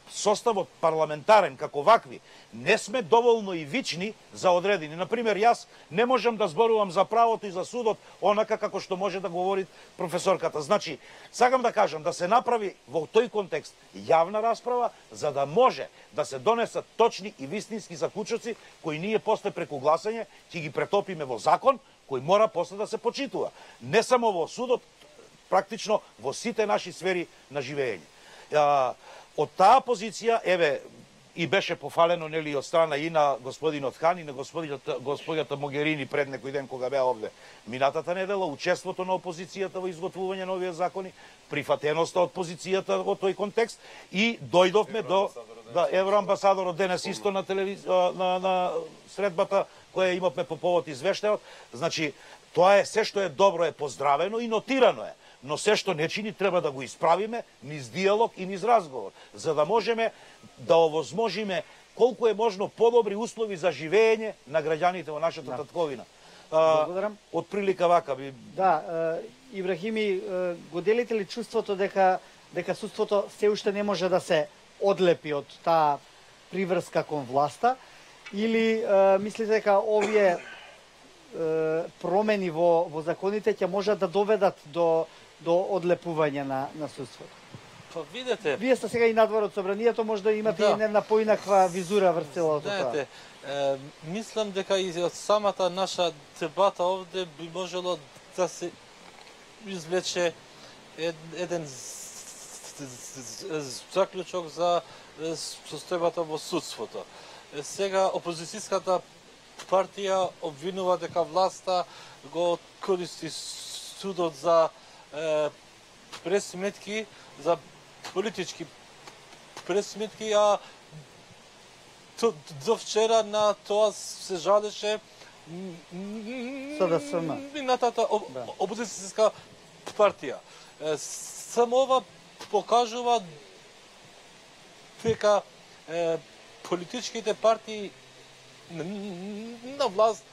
составот парламентарен како вакви не сме доволно и вични за одредени. Например, јас не можам да зборувам за правото и за судот онака како што може да говори професорката. Значи, сакам да кажам да се направи во тој контекст јавна расправа, за да може да се донесат точни и вистински заклучоци кои ние после преку гласање ќе ги претопиме во закон кој мора после да се почитува. Не само во судот, практично во сите наши сфери на живење. Од таа позиција, еве, и беше пофалено нели од страна и на господинот Хан и на господјата Могерини пред некој ден кога беа овде минатата недела, учеството на опозицијата во изготвување на овие закони, прифатеноста од позицијата во тој контекст, и дојдовме до евроамбасадорот денес исто на на средбата која имавме по повод извештајот. Значи, тоа е се што е добро е поздравено и нотирано е. Но се што не чини треба да го исправиме низ диалог и низ разговор, за да можеме да овозможиме колку е можно подобри услови за живење на граѓаните во нашата татковина.
Благодарам.
од прилика вака би...
Да, Ибрахими, го делите ли чувството дека судството се уште не може да се одлепи од таа приврска кон власта, или мислите дека овие промени во законите ќе можат да доведат до одлепување на судството?
Па видете,
Вие сте сега и надвор од собранието, може да имате
Да.
и една поинаква визура врз целото тоа.
знаете, мислам дека и од самата наша дебата овде би можело да се извлече еден заклучок за состојбата во судството. Сега опозицијската партија обвинува дека власта го користи судот за пресметки, за политички пресметки, а до вчера на тоа се жалеше
СДСМ.
на тата опозицијска партија. Само ова покажува дека политичките партии на власт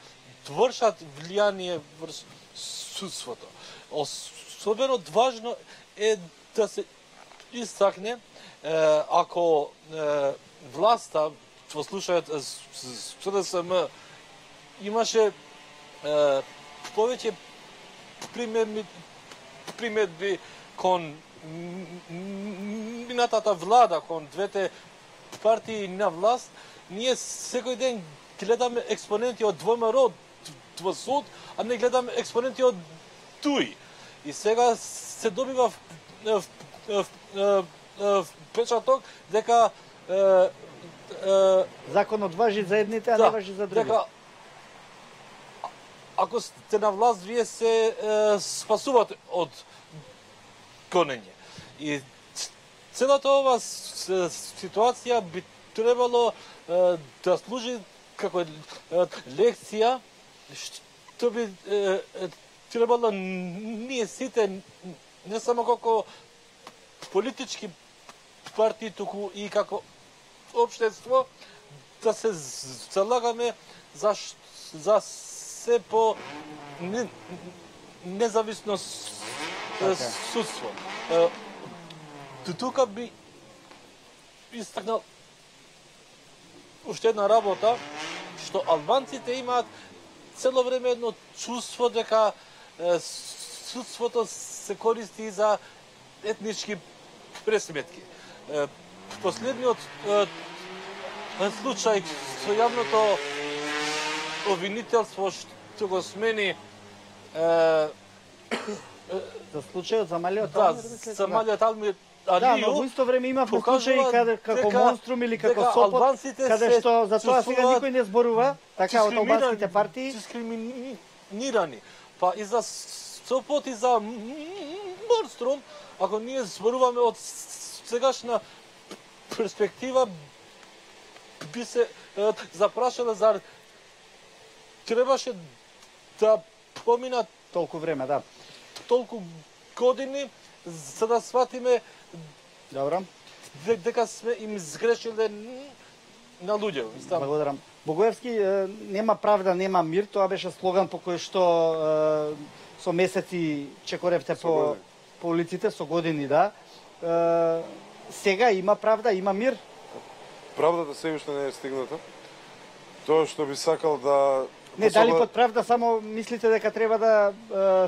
вршат влијание врз судството. Особено важно е да се истакне ако власта во случајот СДСМ имаше повеќе примедби кон минатата влада, кон двете партии на власт, ние секој ден гледаме експоненти од ВМРО во суд, а не гледаме експоненти од ТУИ. И сега се добива впечаток дека
Законот важи за едните, а не важи за другите.
дека ако сте на власт, вие се спасувате од гонење. И целата ова ситуација би требало да служи како лекција, што би требало ние сите, не само како политички партии, туку и како општество, да се залагаме за се по независно судство. Тука би истакнал уште една работа, што албанците имаат цело време едно чувство дека судството се користи за етнички пресметки. Последниот случај со јавното обвинителство што го смени
За случајот за Малиот
да,
Алмир, мислите?
за Малиот Алмир
Да, но
Алију,
во исто време имавме
покажува
случаи каде како
дека-
Монструм или како
дека
Сопот,
албанците
каде
се
што за тоа сега
чувствуваат
никој не зборува, така од албанските партии.
дискриминирани. Па и за Сопот и за Монструм, ако ние зборуваме од сегашна перспектива, би се запрашале зар требаше да поминат
Толку време, да.
толку години за да сватиме
Добро.
дека сме им сгрешиле на луѓе.
Благодарам. Богоевски, нема правда, нема мир, тоа беше слоган по кој што со месеци чекоревте по улиците, со години, да. Сега има правда, има мир.
Правдата се уште не е стигната. Тоа што би сакал да...
Не, дали под правда само мислите дека треба да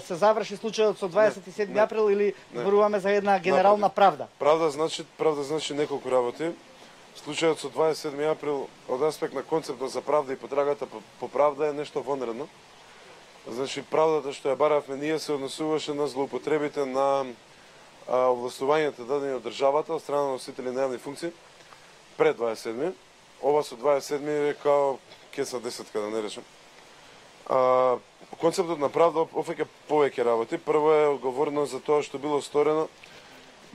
се заврши случајот со 27
Не.
април или
Не.
зборуваме за една генерална правда?
Правда значи неколку работи. Случајот со 27 април од аспект на концептот за правда и потрагата по правда е нешто вонредно. Значи правдата што ја баравме ние се однесуваше на злоупотребите на овластувањата дадени од државата од страна на носители на јавни функции пред 27. Ова со 27 е као кеса 10, да не речем. Концептот на правда офаќа повеќе работи. Прво е одговорност за тоа што било сторено,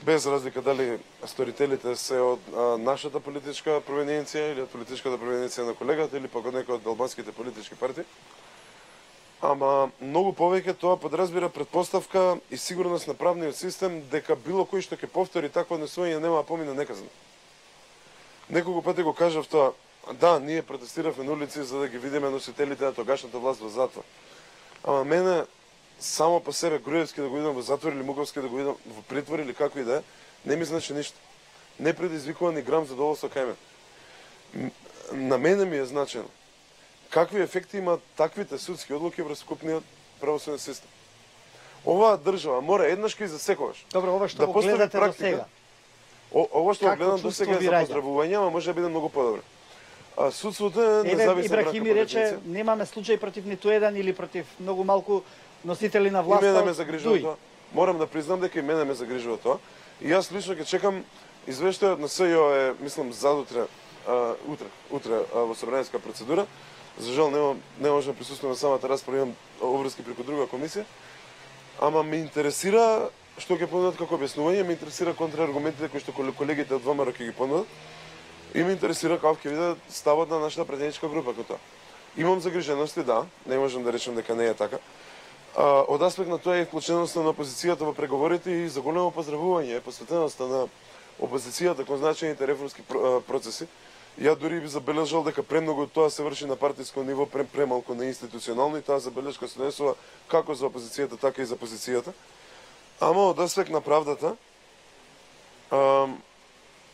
без разлика дали сторителите се од нашата политичка провиненција или од политичката провиненција на колегата или пак од некој од албанските политички партии. Ама многу повеќе тоа подразбира предпоставка и сигурност на правниот систем дека било кој што ќе повтори такво однесување нема да помине неказано. Неколку пати го кажав тоа. Да, ние протестиравме на улици за да ги видиме носителите на тогашната власт во затвор. Ама мене само по себе Груевски да го видам во затвор или Муковски да го видам во притвор или како и да е, не ми значи ништо. Не предизвикува ни грам задоволство кај мене. На мене ми е значено какви ефекти имаат таквите судски одлуки врз вкупниот правосуден систем. Оваа држава мора еднашки и за секогаш
Добро, ова што
да
го
постави
гледате до
практика.
сега.
Ова што го
Како
гледам до
чувство
сега е
ви
за
раѓа?
поздравување, ама може да биде многу подобро. А судството е
Еве
независна
Ибрахими рече, немаме случај против ниту еден или против многу малку носители на
И
власта.
мене ме
од
загрижува
Дуј.
тоа. Морам да признам дека и мене ме загрижува тоа. И јас лично ќе чекам извештајот на СЈО е, мислам, задутре, утре во собраниска процедура. За жал не можам да присуствувам на самата расправа, имам обврски преку друга комисија. Ама ме интересира што ќе понудат како објаснување, ме интересира контрааргументите кои што колегите од ВМРО ќе ги понудат. И ме интересира како ќе биде ставот на нашата претеничка група кога тоа. Имам загрижености, да, не можам да речем дека не е така. Од аспект на тоа е вклученоста на опозицијата во преговорите и за големо поздравување е посветеноста на опозицијата кон значајните реформски процеси. Ја дури би забележал дека премногу тоа се врши на партиско ниво, премалку на институционално и таа забелешка се донесува како за опозицијата, така и за позицијата. Ама од аспект на правдата,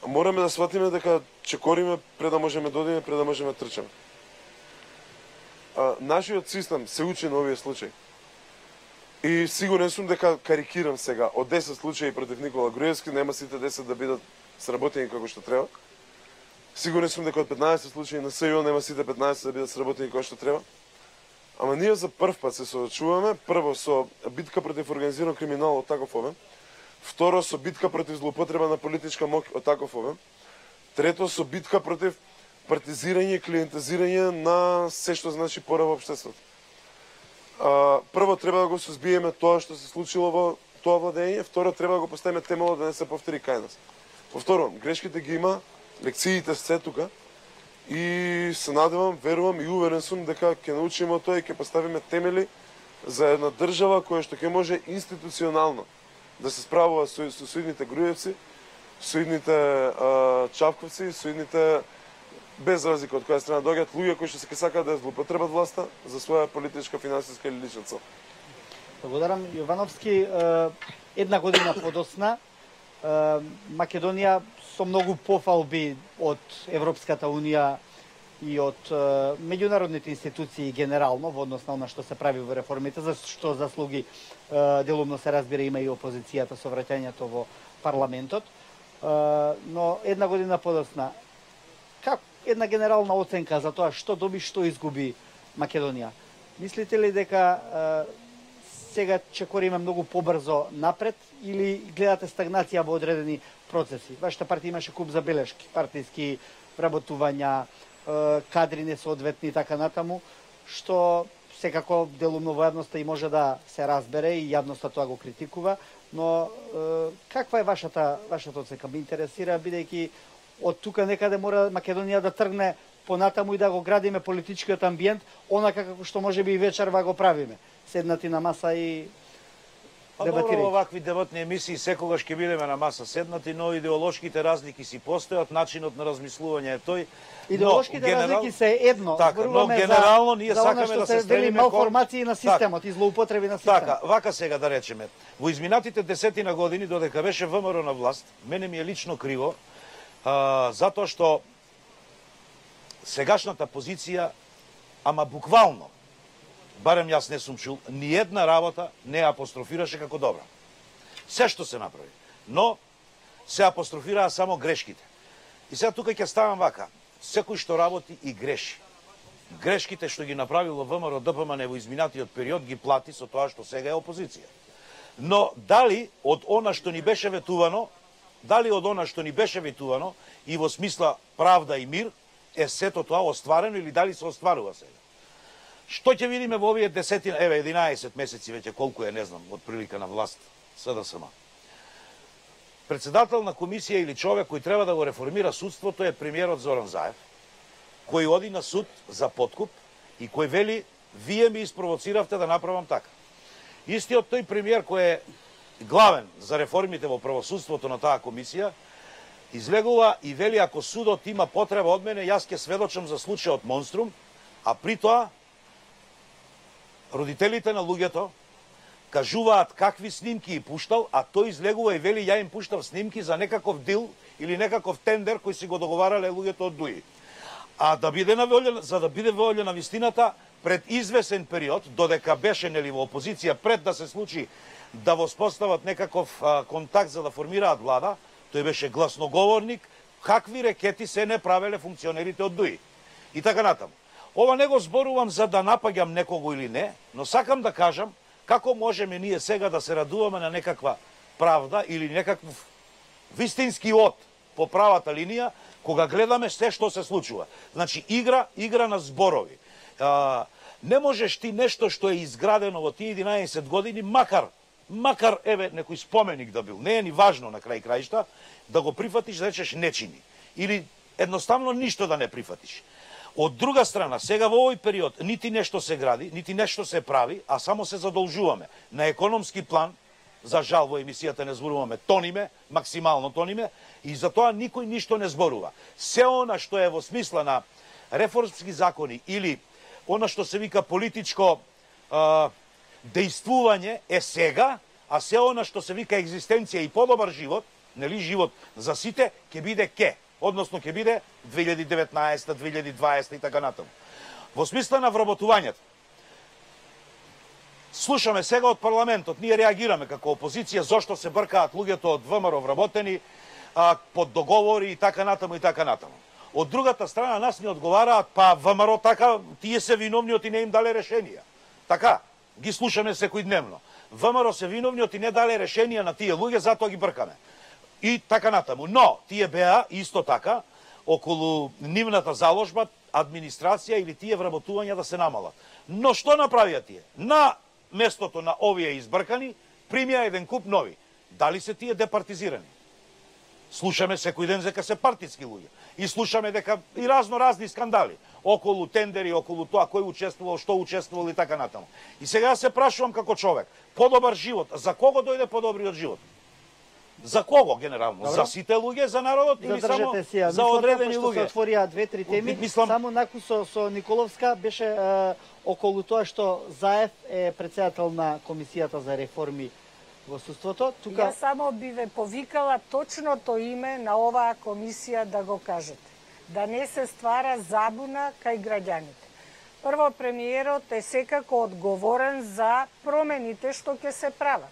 мораме да сватиме дека чекориме пред да можеме да одиме, пред да можеме да трчаме. Нашиот систем се учи на овие случаи. И сигурен сум дека карикирам сега, од 10 случаи против Никола Груевски, нема сите 10 да бидат сработени како што треба. Сигурен сум дека од 15 случаи на СЈО нема сите 15 да бидат сработени како што треба. Ама ние за прв пат се соочуваме, прво со битка против организиран криминал од таков обем, второ со битка против злоупотреба на политичка моќ од таков обем, трето со битка против партизирање и клиентизирање на се што значи пора во општеството. Прво треба да го сузбиеме тоа што се случило во тоа владење, второ треба да го поставиме темелот да не се повтори кај нас. Повторувам, грешките ги има, лекциите се тука и се надевам, верувам и уверен сум дека ќе научиме од тоа и ќе поставиме темели за една држава која што ќе може институционално да се справува со соидните Груевци, соидните Чавковци, соидните без разлика од која страна доаѓаат луѓе кои што се сакаат да злоупотребат власта за своја политичка, финансиска или лична цел.
Благодарам, Јовановски. Една година подосна, Македонија со многу пофалби од Европската Унија и од меѓународните институции генерално во однос на она што се прави во реформите, за што заслуги делумно се разбира има и опозицијата со враќањето во парламентот. Но една година подосна, како една генерална оценка за тоа што доби, што изгуби Македонија? Мислите ли дека сега чекориме многу побрзо напред или гледате стагнација во одредени процеси? Вашата партија имаше куп забелешки, партиски вработувања, кадри несоодветни и така натаму, што секако делумно во јавноста и може да се разбере и јавноста тоа го критикува, но каква е вашата оценка? Ме интересира, бидејќи од тука некаде мора Македонија да тргне понатаму и да го градиме политичкиот амбиент, онака како што може би и вечерва го правиме. Седнати на маса и дебатирајќи.
Добро, овакви дебатни емисии секогаш ќе бидеме на маса седнати, но идеолошките разлики си постојат, начинот на размислување е тој.
Идеолошките разлики се едно,
така, но генерално ние сакаме да се стремиме
малформации на системот и злоупотреби на системот.
Така, вака сега да речеме. Во изминатите десетина години додека беше ВМРО на власт, мене ми е лично криво, затоа што сегашната позиција, ама буквално, барем јас не сум чул, ни една работа не апострофираше како добра. Се што се направи. Но се апострофираа само грешките. И сега тука ќе ставам вака. Секој што работи и греши. Грешките што ги направило ВМРО ДПМН во изминатиот период ги плати со тоа што сега е опозиција. Но дали од она што ни беше ветувано, и во смисла правда и мир, е сето тоа остварено или дали се остварува сега? Што ќе видиме во овие 11 месеци веќе колку е, не знам, од прилика на власт СДСМ. Председател на комисија или човек кој треба да го реформира судството е премиерот Зоран Заев, кој оди на суд за подкуп и кој вели: вие ми испровоциравте да направам така. Истиот тој премиер кој е главен за реформите во правосудството на таа комисија, излегува и вели: ако судот има потреба од мене, јас ќе сведочам за случајот Монструм, а при тоа родителите на луѓето кажуваат какви снимки и пуштал, а тој излегува и вели ја им пуштав снимки за некаков дил или некаков тендер кој си го договарале луѓето од ДУИ. А за да биде вољена вистината, пред извесен период, додека беше нели во опозиција, пред да се случи да воспостават некаков контакт за да формираат влада, тој беше гласноговорник, какви рекети се не правеле функционерите од ДУИ. И така натаму. Ова не го зборувам за да напаѓам некого или не, но сакам да кажам како можеме ние сега да се радуваме на некаква правда или некаков вистински од по правата линија, кога гледаме се што се случува. Значи, игра на зборови. Не можеш ти нешто што е изградено во тие 11 години, макар еве некој споменик да бил, не е ни важно на крај краишта, да го прифатиш, да речеш не чини. Или едноставно ништо да не прифатиш. Од друга страна, сега во овој период нити нешто се гради, нити нешто се прави, а само се задолжуваме. На економски план, за жал во емисијата не зборуваме, тониме, максимално тониме, и за тоа никој ништо не зборува. Се она што е во смисла на реформски закони или она што се вика политичко дејствување е сега, а се она што се вика екзистенција и подобар живот, нели живот за сите, ќе биде односно ќе биде 2019, 2020 и така натаму. Во смисла на вработувањето. Слушаме сега од парламентот, ние реагираме како опозиција зошто се бркаат луѓето од ВМРО вработени под договори и така натаму и така натаму. Од другата страна нас ни одговараат, па ВМРО така, тие се виновни оти не им дале решенија. Така, ги слушаме секојдневно. ВМРО се виновни оти не дале решенија на тие луѓе, затоа ги бркаме. И така натаму. Но, тие беа исто така, околу нивната заложба, администрација или тие вработувања да се намалат. Но што направија тие? На местото на овие избркани, примија еден куп нови. Дали се тие департизирани? Слушаме секој ден дека се партиски луѓе. И слушаме дека и разни скандали. Околу тендери, околу тоа кој учествувал, што учествувал и така натаму. И сега се прашувам како човек, подобар живот, за кого дојде подобриот живот? За кого генерално? Добро. За сите луѓе, за народот или само за одредени луѓе?
Се отворија две-три теми. Само наку со Николовска беше околу тоа што Заев е председател на Комисијата за реформи во судството.
Ја само би ве повикала точното име на оваа комисија да го кажете. Да не се ствара забуна кај граѓаните. Прво, премиерот е секако одговорен за промените што ќе се прават.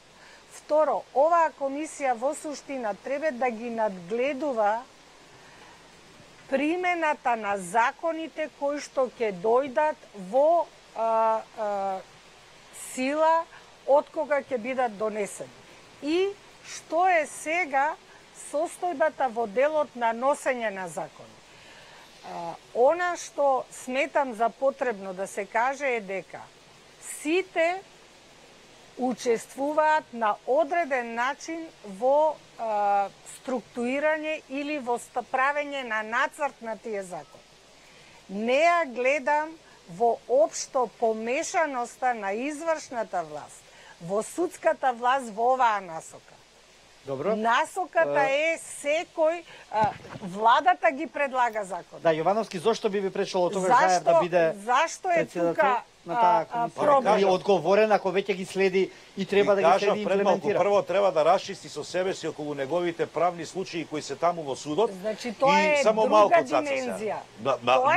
Второ, оваа комисија во суштина треба да ги надгледува примената на законите кои што ќе дојдат во сила од кога ќе бидат донесени. И што е сега состојбата во делот на носење на закони. Она што сметам за потребно да се каже е дека сите учествуваат на одреден начин во структурирање или во правење на нацрт на тие закони. Не ја гледам во општо помешаноста на извршната власт, во судската власт во оваа насока.
Добро.
Насоката е секој, владата ги предлага закон.
Да, Јовановски, зошто би ви пречело тоа Заев да биде
зашто е тука
на таа комисија? И одговорен ако веќе ги следи и треба да ги следи и имплементира.
Прво треба да расчисти со себе си околу неговите правни случаи кои се таму во судот.
Значи тоа е друга димензија.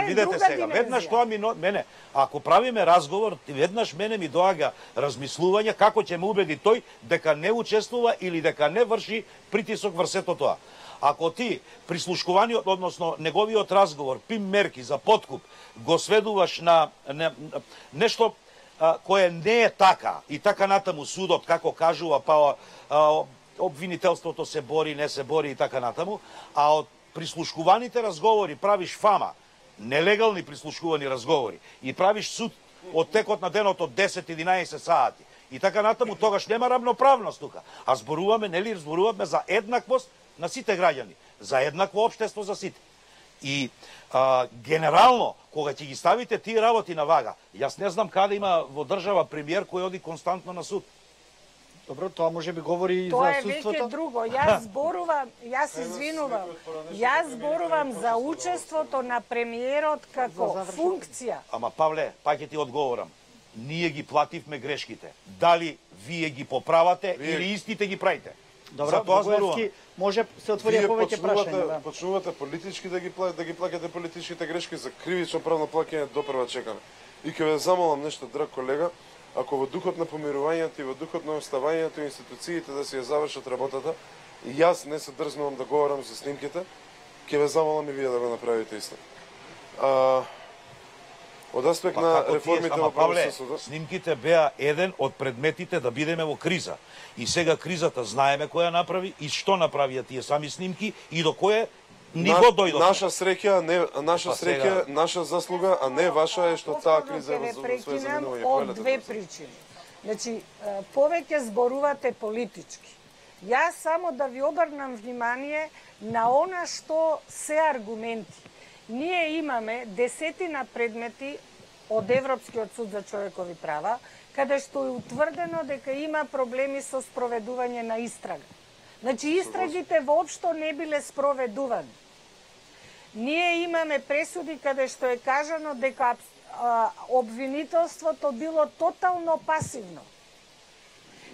Видете сега, веднаш тоа мене, ако правиме разговор, веднаш мене ми доаѓа размислување како ќе ме убеди тој дека не учествува или дека не врши притисок врз сето тоа. Ако ти прислушкуваниот, односно неговиот разговор, пим мерки за подкуп, го сведуваш на нешто кое не е така и така натаму судот како кажува, па обвинителството се бори, не се бори и така натаму, а од прислушкуваните разговори правиш фама, нелегални прислушкувани разговори и правиш суд од текот на денот од 10-11 сати и така натаму, тогаш нема равноправност тука. А зборуваме за еднаквост на сите граѓани, за еднакво општество за сите. И генерално, кога ќе ги ставите тие работи на вага, јас не знам каде има во држава премиер кој оди константно на суд.
Добро, тоа може би говори и
тоа
за судството.
Тоа е веќе друго. Јас зборувам за учеството на премиерот како функција.
Ама Павле, па ќе ти одговорам. ние ги плативме грешките. Дали вие ги поправате или истите ги правите?
Добро, Богоевски, може се отвори повеќе прашања. Да.
Почнувате политички да ги плаќате политичките грешки, за кривично правно плаќање допрва чекаме. И ќе ве замолам нешто, драг колега, ако во духот на помирувањето и во духот на оставањето институциите да си ја завршат работата, и јас не се дрзнувам да говорам за снимките, ќе ве замолам и вие да го направите исто. Од аспект на реформите во правосудството,
снимките беа еден од предметите да бидеме во криза. И сега кризата знаеме која направи и што направија тие сами снимки и до кое ниво дојдоа.
Наша среќа, наша заслуга, а не ваша е што таа криза е
во своје заминување. Од две причини. Значи, повеќе зборувате политички. Јас само да ви обрнам внимание на она што се аргументи. Ние имаме десетина предмети од Европскиот суд за човекови права, каде што е утврдено дека има проблеми со спроведување на истрага. Значи, истрагите воопшто не биле спроведувани. Ние имаме пресуди каде што е кажано дека обвинителството било тотално пасивно.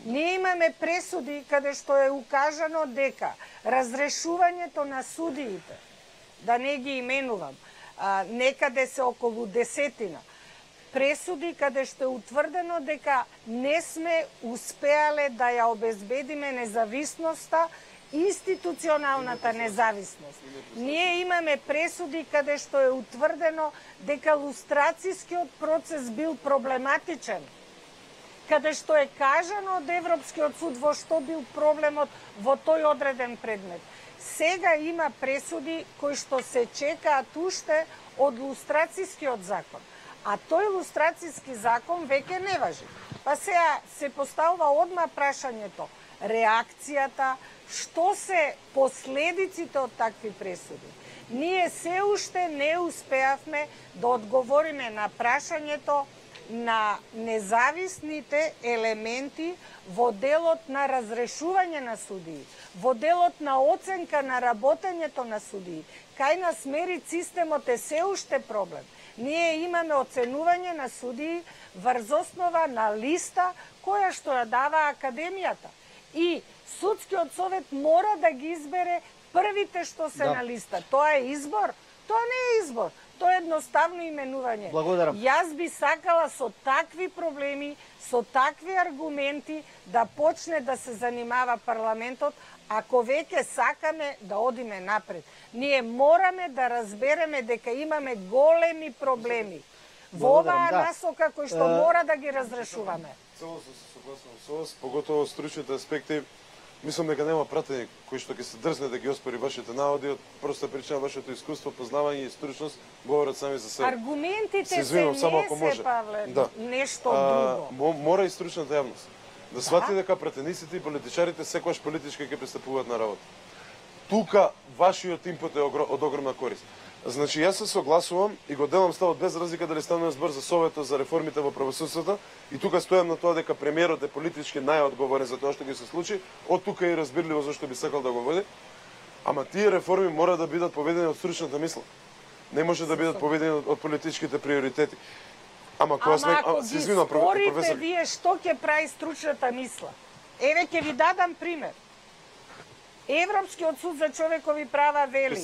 Ние имаме пресуди каде што е укажано дека разрешувањето на судиите, да не ги именувам, некаде се околу десетина, пресуди каде што е утврдено дека не сме успеале да ја обезбедиме независноста, институционалната независност. Ние имаме пресуди каде што е утврдено дека лустрацијскиот процес бил проблематичен, каде што е кажано од Европскиот суд во што бил проблемот во тој одреден предмет. Сега има пресуди кои што се чекаат уште од лустрацијскиот закон. А тој лустрацијски закон веќе не важи. Па сега се поставува одма прашањето, реакцијата, што се последиците од такви пресуди. Ние се уште не успеавме да одговориме на прашањето на независните елементи во делот на разрешување на судии, во делот на оценка на работењето на судии. Кај нас мерит системот е се уште проблем. Ние имаме оценување на судии врз основа на листа која што ја дава Академијата. И Судскиот совет мора да ги избере првите што се на листа. Тоа е избор? Тоа не е избор. Тоа е едноставно именување.
Благодарам.
Јас би сакала со такви проблеми, со такви аргументи да почне да се занимава парламентот, ако веќе сакаме да одиме напред. Ние мораме да разбереме дека имаме големи проблеми во оваа насока кои што мора да ги разрешуваме.
Целосно се согласувам со вас, поготово стручните аспекти. Мислам дека нема пратеник кој што ќе се дрзне да ги оспори вашите наводи, од проста причина вашето искуство, познавање и стручност говорат сами за себе.
Аргументите се не се, Павле, нешто друго.
Мора и стручната јавност да свати дека пратениците и политичарите секогаш политички ќе пристапуваат на работа. Тука вашиот импут е од огромна корист. Значи, јас се согласувам и го делам ставот без разлика дали станува збор за Советот за реформите во правосудството, и тука стојам на тоа дека премиерот е политички најодговорен за тоа што ги се случи, од тука и разбирливо зашто би сакал да го води. Ама тие реформи мора да бидат поведени од стручната мисла. Не може да бидат поведени од политичките приоритети.
Ама ако ги спорите вие што ќе прави стручната мисла? Еве ќе ви дадам пример. Европскиот суд за човекови права вели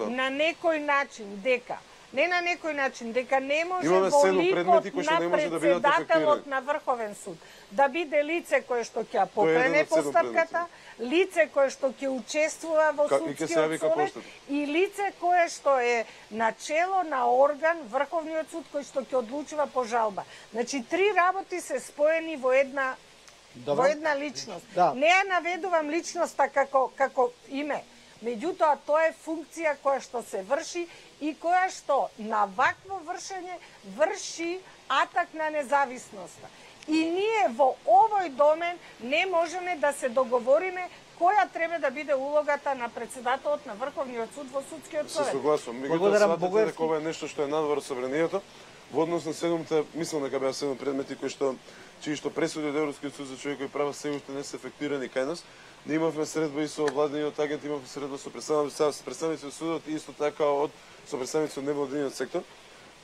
на некој начин дека дека не може во ликот на председателот на Врховен суд да биде лице кое што ќе покрене постапката, лице кое што ќе учествува во судскиот совет и лице кое што е начело на орган Врховниот суд кој што ќе одлучува по жалба. Значи, три работи се споени во една личност. Не ја наведувам личноста како име. Меѓутоа, тоа е функција која што се врши и која што на вакво вршење врши атак на независноста. И ние во овој домен не можеме да се договориме која треба да биде улогата на председателот на Врховниот суд во судскиот совет.
Се согласувам. Меѓутоа, сватите дека ова е нешто што е надвор собранието, во однос на седумте, мислам дека беа 7 предмети чии што пресуди од Европскиот суд за човекови права се уште не се ефектуирани кај нас. Не имавме средба и со владиниот агент, имавме средба со представници од судот и исто така со представници од невладиниот сектор.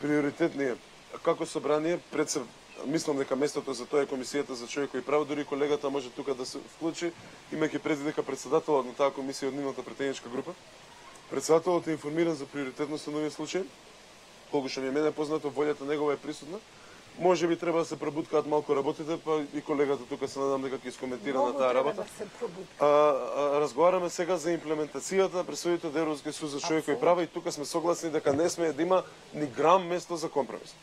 Приоритет ни е како собрание мислам дека местото за тоа е комисијата за човекови права, дури колегата може тука да се вклучи, имајќи предвид дека председателот на таа комисија од нивната претеничка група. Председателот е информиран за приоритетноста на овие случаи. Колку што ми е мене познато, волјата негова е присутна. Може би треба да се пробуткаат малку работите, па и колегата тука се надам дека ќе искоментира на таа работа. Разговараме сега за имплементацијата на пресудите од Европскиот суд за човекови права и тука сме согласни дека не сме да има ни грам место за компромис.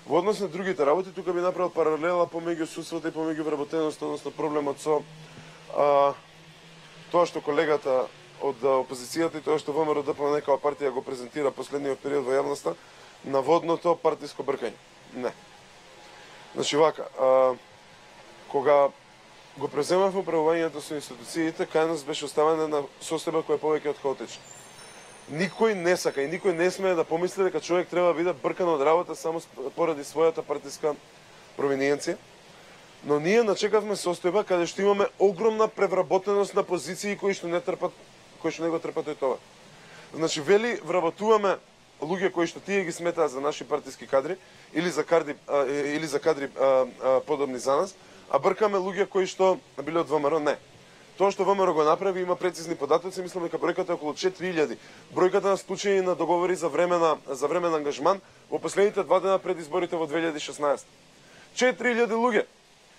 Во однос на другите работи, тука би направил паралела помеѓу судството и помеѓу вработеноста, односно проблемот со тоа што колегата од опозицијата и тоа што ВМРО ДПМН како партија го презентира последниот период во јавноста, наводното партиско бркање. Не. Значи вака, кога го преземавме управувањето со институциите, кај нас беше оставена една состојба која е повеќе од хаотична. Никој не сака и никој не смее да помисли дека човек треба да биде бркан од работа само поради својата партиска провиниенција. Но ние начекавме состојба каде што имаме огромна превработеност на позиции кои што не го трпат тој това. Значи вели вработуваме луѓе кои што тие ги сметаат за наши партиски кадри или за кадри подобни за нас, а бркаме луѓе кои што биле од ВМРО, не. Тоа што ВМРО го направи има прецизни податоци, мислам дека бројката е околу 4000. Бројката на случаи на договори за времен ангажман во последните 2 дена пред изборите во 2016. 4000 луѓе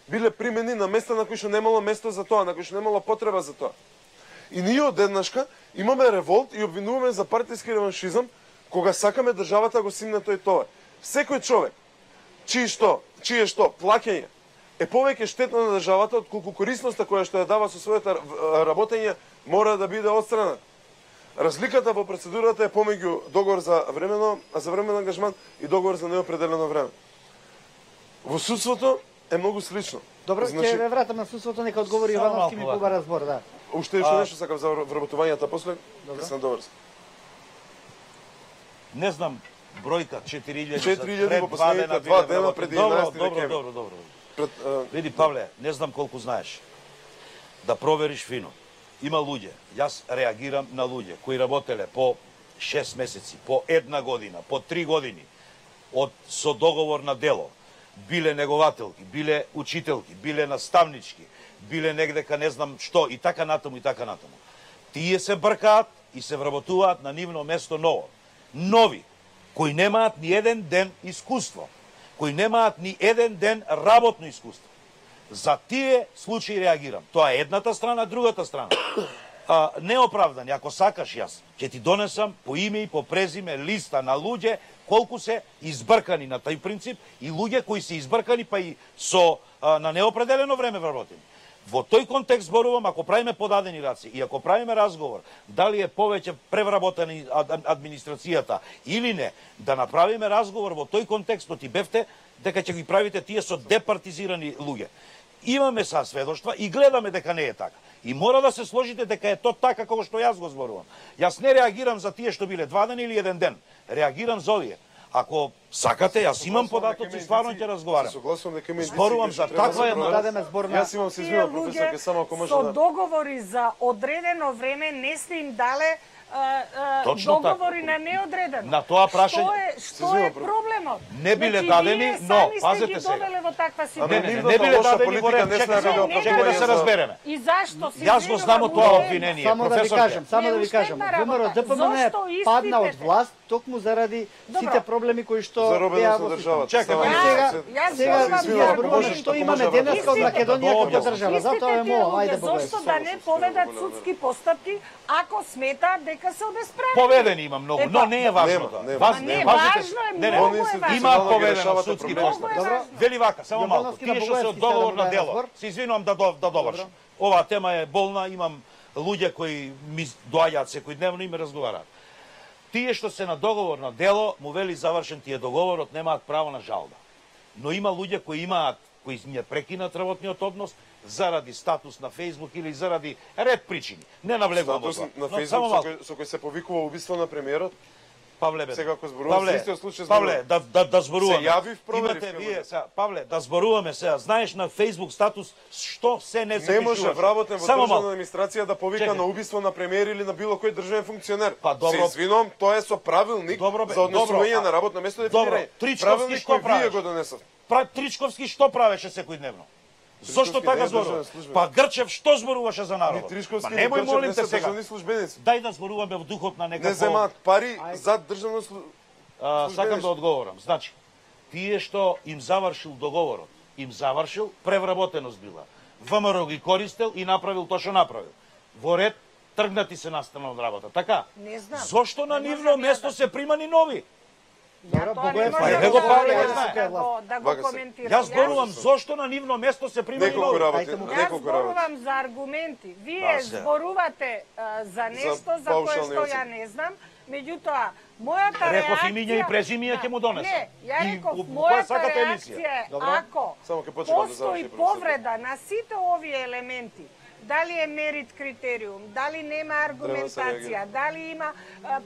биле примени на места на кои што немало место за тоа, на кои што немало потреба за тоа. И ние одеднашка имаме револт и обвинуваме за партиски реваншизам кога сакаме државата го симне тој товар. Секој човек чие што плаќање е повеќе штетно на државата отколку корисноста која што ја дава со своето работење мора да биде отстрана. Разликата во процедурата е помеѓу договор за времен ангажман и договор за неопределено време. Во судството е многу слично.
Добро, ќе ве вратам на судството, нека одговори Ивановски, ми побара збор, да.
Уште нешто сакам за вработувањата после, да се надоврзам.
Не знам бројка 4000
4000 во последните 2 дена пред 11 декември.
Добро. Види, Павле, не знам колку знаеш. Да провериш фино. Има луѓе, јас реагирам на луѓе кои работеле по 6 месеци, по 1 година, по 3 години со договор на дело. Биле негователки, биле учителки, биле наставнички, биле негдека не знам што и така натаму и така натаму. Тие се бркаат и се вработуваат на нивно место ново. Нови, кои немаат ни еден ден искуство, кои немаат ни еден ден работно искуство. За тие случаи реагирам. Тоа е едната страна, другата страна. Неоправдани, ако сакаш јас, ќе ти донесам по име и по презиме листа на луѓе колку се избркани на тај принцип и луѓе кои се избркани па и со на неопределено време вработени. Во тој контекст зборувам, ако правиме подадени раци и ако правиме разговор дали е повеќе превработена администрацијата или не, да направиме разговор во тој контекст, ти бевте дека ќе ги правите тие со департизирани луѓе. Имаме сведоштва и гледаме дека не е така. И мора да се сложите дека е тоа така како што јас го зборувам. Јас не реагирам за тие што биле 2 дена или 1 ден. Реагирам за овие. Ако сакате, јас имам податоци, стварно ќе разговарам.
Согласувам дека има
зборувам за таква една.
Дадеме збор на.
Јас имам се извинувам професорке, само ако може
со
да
договори за одредено време не сте им дале договори на неодредено.
На тоа прашање
Што е проблемот?
Не биле дадени, но пазете се. Не биле дадени во ред, чека да се разбереме.
И зашто се
Јас го знам тоа обвинение, професор.
Само да ви кажам, ВМРО ДПМН е падна од власт токму заради сите проблеми кои што
заробеност на државата.
Сега зборуваме што имаме денеска од Македонија како држава. Затоа е молам, ајде Бога.
Зошто да не поведат судски постапки ако смета дека се обесправени?
Поведени има многу, но не е важно тоа.
Важно е, многу е важно.
Има поведено судски постапки. Вели вака, само малку. Тие што се од договор на дело. Се извинувам да довршам. Оваа тема е болна, имам луѓе кои ми доаѓаат секојдневно и ме разговараат. Тие што се на договор на дело, му вели завршен тие договорот, немаат право на жалба. Но има луѓе кои не прекинат работниот однос заради статус на Фејсбук или заради ред причини. Не навлегувам во тоа.
На Фејсбук со кој се повикува убиство на премиерот.
Павле,
сега ако зборуваме за истиот случај,
Павле, да зборуваме.
Се јави в проверив.
Имате вие сега, Павле, да зборуваме сега. Знаеш на Facebook статус што се не се
пишува. Не може вработен во државна администрација да повика на убиство на премиер или на било кој државен функционер. Се извинувам, тоа е со правилник за однесување на работно место дефинирање. Правилник кој вие го донесовте.
Тричковски што правеше секојдневно? Зошто така зборува? Па Грчев што зборуваше за народот?
Тричковски
Па немој молим те сега.
службеници.
Дај да зборуваме во духот на некако.
Не земаат пари за државно
Сакам да одговорам. Значи, тие што им завршил договорот, им завршил, превработеност била. ВМРО ги користел и направил тоа што направил. Во ред, тргнати се настана од работа. Така?
Не знам.
Зошто на нивно место се примани нови?
Ја тоа не
Богоев,
можам
не го Павле,
да
не знае.
да го коментирам.
Јас зборувам зошто на нивно место се примани
Неколку
нови.
работи,
Ајде му
Јас
неколку работи.
зборувам за аргументи. Вие
Да, се.
зборувате за нешто за кое
паушални
што
оценки.
ја не знам. Меѓутоа, мојата
Реков
реакција...
имиња и презимија ќе му донесам.
Не, ја
И
реков,
во која
мојата
сакате емисија?
реакција е,
Добро.
ако
Само ќе почекам да
постои
заврши
повреда на сите овие елементи, дали е мерит критериум, дали нема аргументација,
реагира.
дали има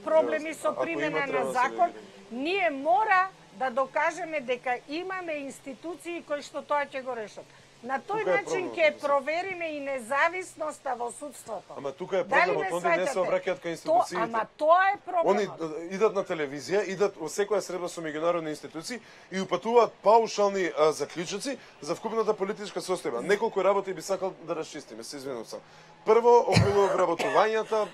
проблеми со
Ако
примена
има, треба
на
да се
закон,
реагира.
ние мора да докажеме дека имаме институции кои што тоа ќе го решат. На тој
Тука е
начин
проблемот,
ќе
мислам.
провериме и независноста во судството.
Ама тука е
Дали
проблемот,
ме
оние не се
сваќате?
обраќаат кај
То-
институциите.
Ама тоа е
Они
проблемот.
идат на телевизија, идат во секоја средба со меѓународни институции и упатуваат паушални заклучоци за вкупната политичка состојба. Неколку работи би сакал да расчистиме, се извинувам сам. Прво, околу вработувањата,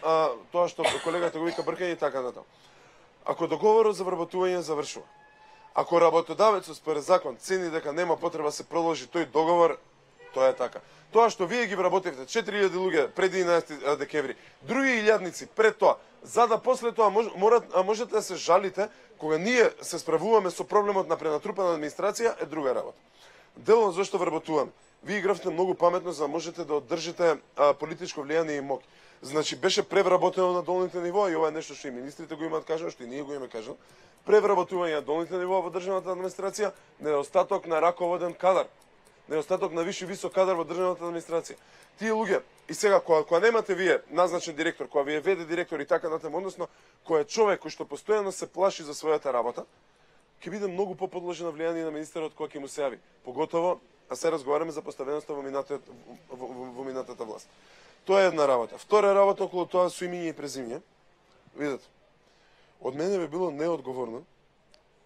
тоа што колегата го вика бркање и така натаму. Ако договорот за вработување завршува, ако работодавецот според закон цени дека нема потреба да се продолжи тој договор, тоа е така. Тоа што вие ги вработевте 4000 луѓе пред 11 декември, други илјадници пред тоа, за да после тоа можете да се жалите кога ние се справуваме со проблемот на пренатрупана администрација, е друга работа. Делот зашто вработуваме. Вие игравте многу паметно за да можете да оддржите политичко влијание и моќ. Значи беше превработено на долните нивоа и ова е нешто што и министрите го имаат кажано, што и ние го имаме кажано. Превработување на долните нивоа во државната администрација, недостаток на раководен кадар, недостаток на висок кадар во државната администрација. Тие луѓе и сега кога немате вие назначен директор, кога вие веде директор и така натаму, односно кој е човек кој што постојано се плаши за својата работа, ќе биде многу поподложен на влијание на министерот кога ќе му се јави. Поготово, а се разговараме за поставеноста во минатата власт. Тоа е една работа. Втора работа околу тоа со имиња и презимиња. Видете, од мене би било неодговорно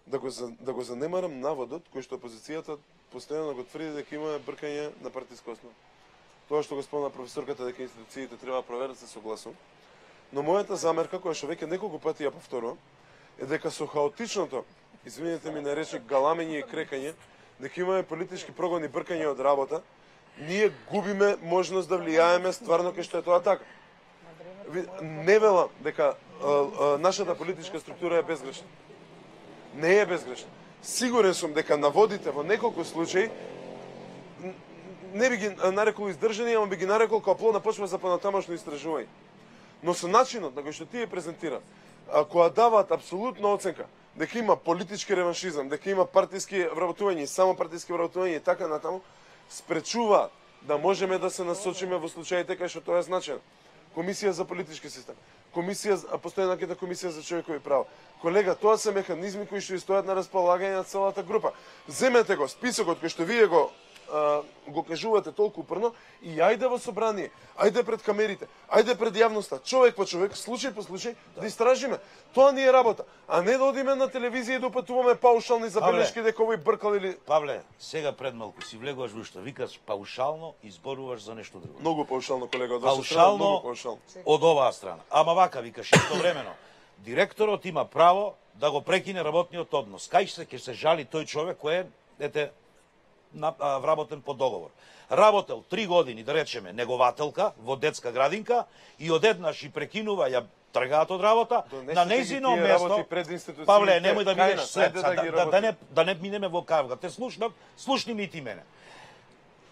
да го занемарам наводот кој што опозицијата постојано го тврди дека има бркање на партиска основа. Тоа што го спомна професорката дека институциите треба да проверат, се согласувам. Но мојата замерка, која што веќе неколку пати ја повторувам, е дека со хаотичното, извинете ми на речи, галамење и крекање, дека имаме политички прогони бркање од работа, ние губиме можност да влијаеме стварно кај што е тоа така. Не велам дека нашата политичка структура е безгрешна. Не е безгрешна. Сигурен сум дека наводите во неколку случаи не би ги нарекол издржани, ама би ги нарекол како плодна почва за понатамошно истражување. Но со начинот на кој што тие презентира, која даваат апсолутна оценка дека има политички реваншизам, дека има партиски вработување и само партиски вработување и така натаму, спречува да можеме да се насочиме во случаите кај што тоа е значено. Комисија за политички систем, постојана анкетна комисија за човекови права. Колега, тоа се механизми кои што стојат на располагање на целата група. Земете го списокот кој што вие го кажувате толку упорно и ајде во собрание, ајде пред камерите, ајде пред јавноста, човек по човек, случај по случај, да истражиме. Тоа ни е работа, а не да одиме на телевизија и да упатуваме паушални забелешки дека овој бркал или...
Павле, сега пред малку си влегуваш во што викаш паушално и зборуваш за нешто друго.
Многу паушално, колега, од ваша страна, многу паушално.
Од оваа страна. Ама вака викаш истовремено. Директорот има право да го прекине работниот однос. Кај ќе се жали тој човек кој е вработен по договор. Работел 3 години, да речеме, негователка во детска градинка и одеднаш и прекинува, ја тргаат од работа, на нејзино место... Павле, немој да бидеш след, да не минеме во кавга. Те слушни ми ти мене.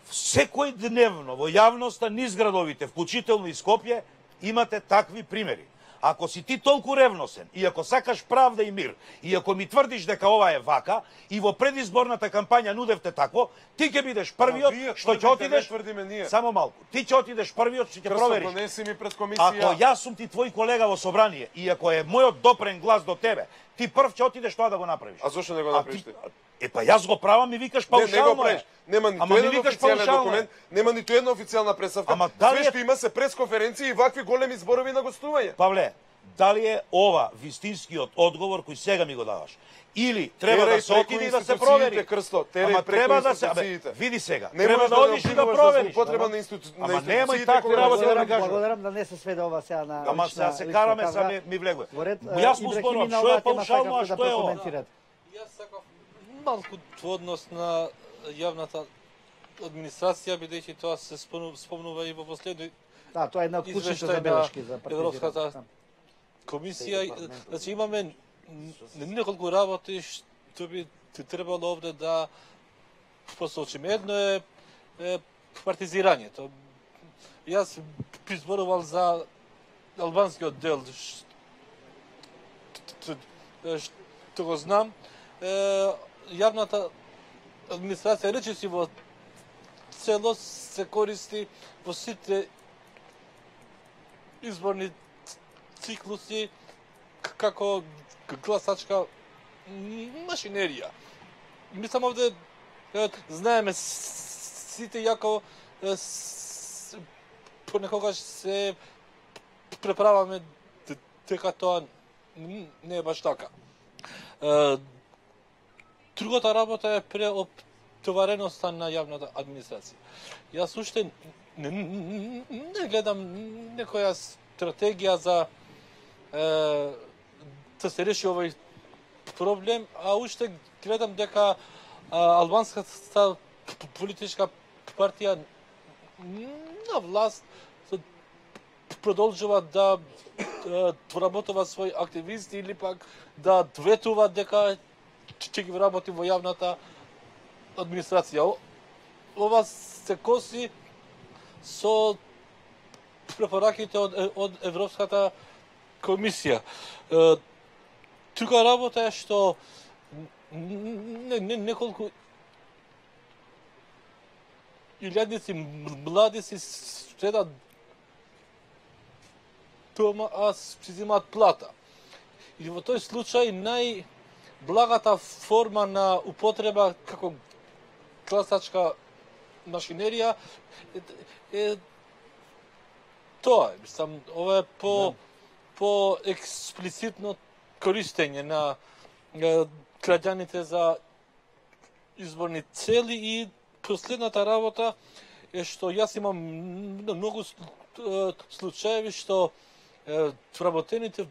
Секој дневно во јавноста низ градовите, вклучително и Скопје, имате такви примери. Ако си ти толку ревносен и ако сакаш правда и мир, и ако ми тврдиш дека ова е вака, и во предизборната кампања нудевте такво, ти ќе бидеш првиот што ќе отидеш... Само малку. Ти ќе отидеш првиот што ќе провериш. Ако јас сум ти твој колега во собрание и ако е мојот допрен глас до тебе, ти прв ќе отидеш тоа да го направиш.
А зошто не го направиш ти?
Па јас го правам, ми викаш паушално е.
Нема ниту еден официјален документ, нема ниту една официјална представка. Све што има се пресконференции и вакви големи зборови на гостување.
Павле, Дали е ова вистинскиот одговор кој сега ми го даваш? Или треба да се отиде и да се провери?
Крсто,
Ама треба да се, види сега,
Не
треба
можеш
да одиш и да
обвинуваш
провериш.
употреба на
Ама
институциите.
немај такви работи да ме кажуваш.
Благодарам да не се сведе ова сега на
Ама сега се караме, сега ми влегува. Јас му зборувам, што е паушално, а што е ова?
Јас сакав малку во однос на јавната администрација, бидејќи тоа се спомнува и во последни
Да, тоа е една од клучните
извештај на
забелешки за
Европската комисија. Значи имаме неколку работи што би требало овде да посочиме. Едно е партизирањето. Јас би зборувал за албанскиот дел, што го знам. Јавната администрација речиси во целост се користи во сите изборни циклуси како гласачка машинерија. Мислам овде знаеме сите јако понекогаш се преправаме дека тоа не е баш така. Другата работа е преоптовареноста на јавната администрација. Јас уште не гледам некоја стратегија за да се реши овој проблем, а уште гледам дека албанската политичка партија на власт продолжува да вработува своји активисти или пак да ветува дека ќе ги вработи во јавната администрација. Ова се коси со препораките од Европската комисија. Друга работа е што неколку илјадници млади си седат дома, а си земаат плата. И во тој случај најблагата форма на употреба како гласачка машинерија е тоа. Мислам, ова е по експлицитно користење на граѓаните за изборни цели. И последната работа е што јас имам многу случаеви што вработените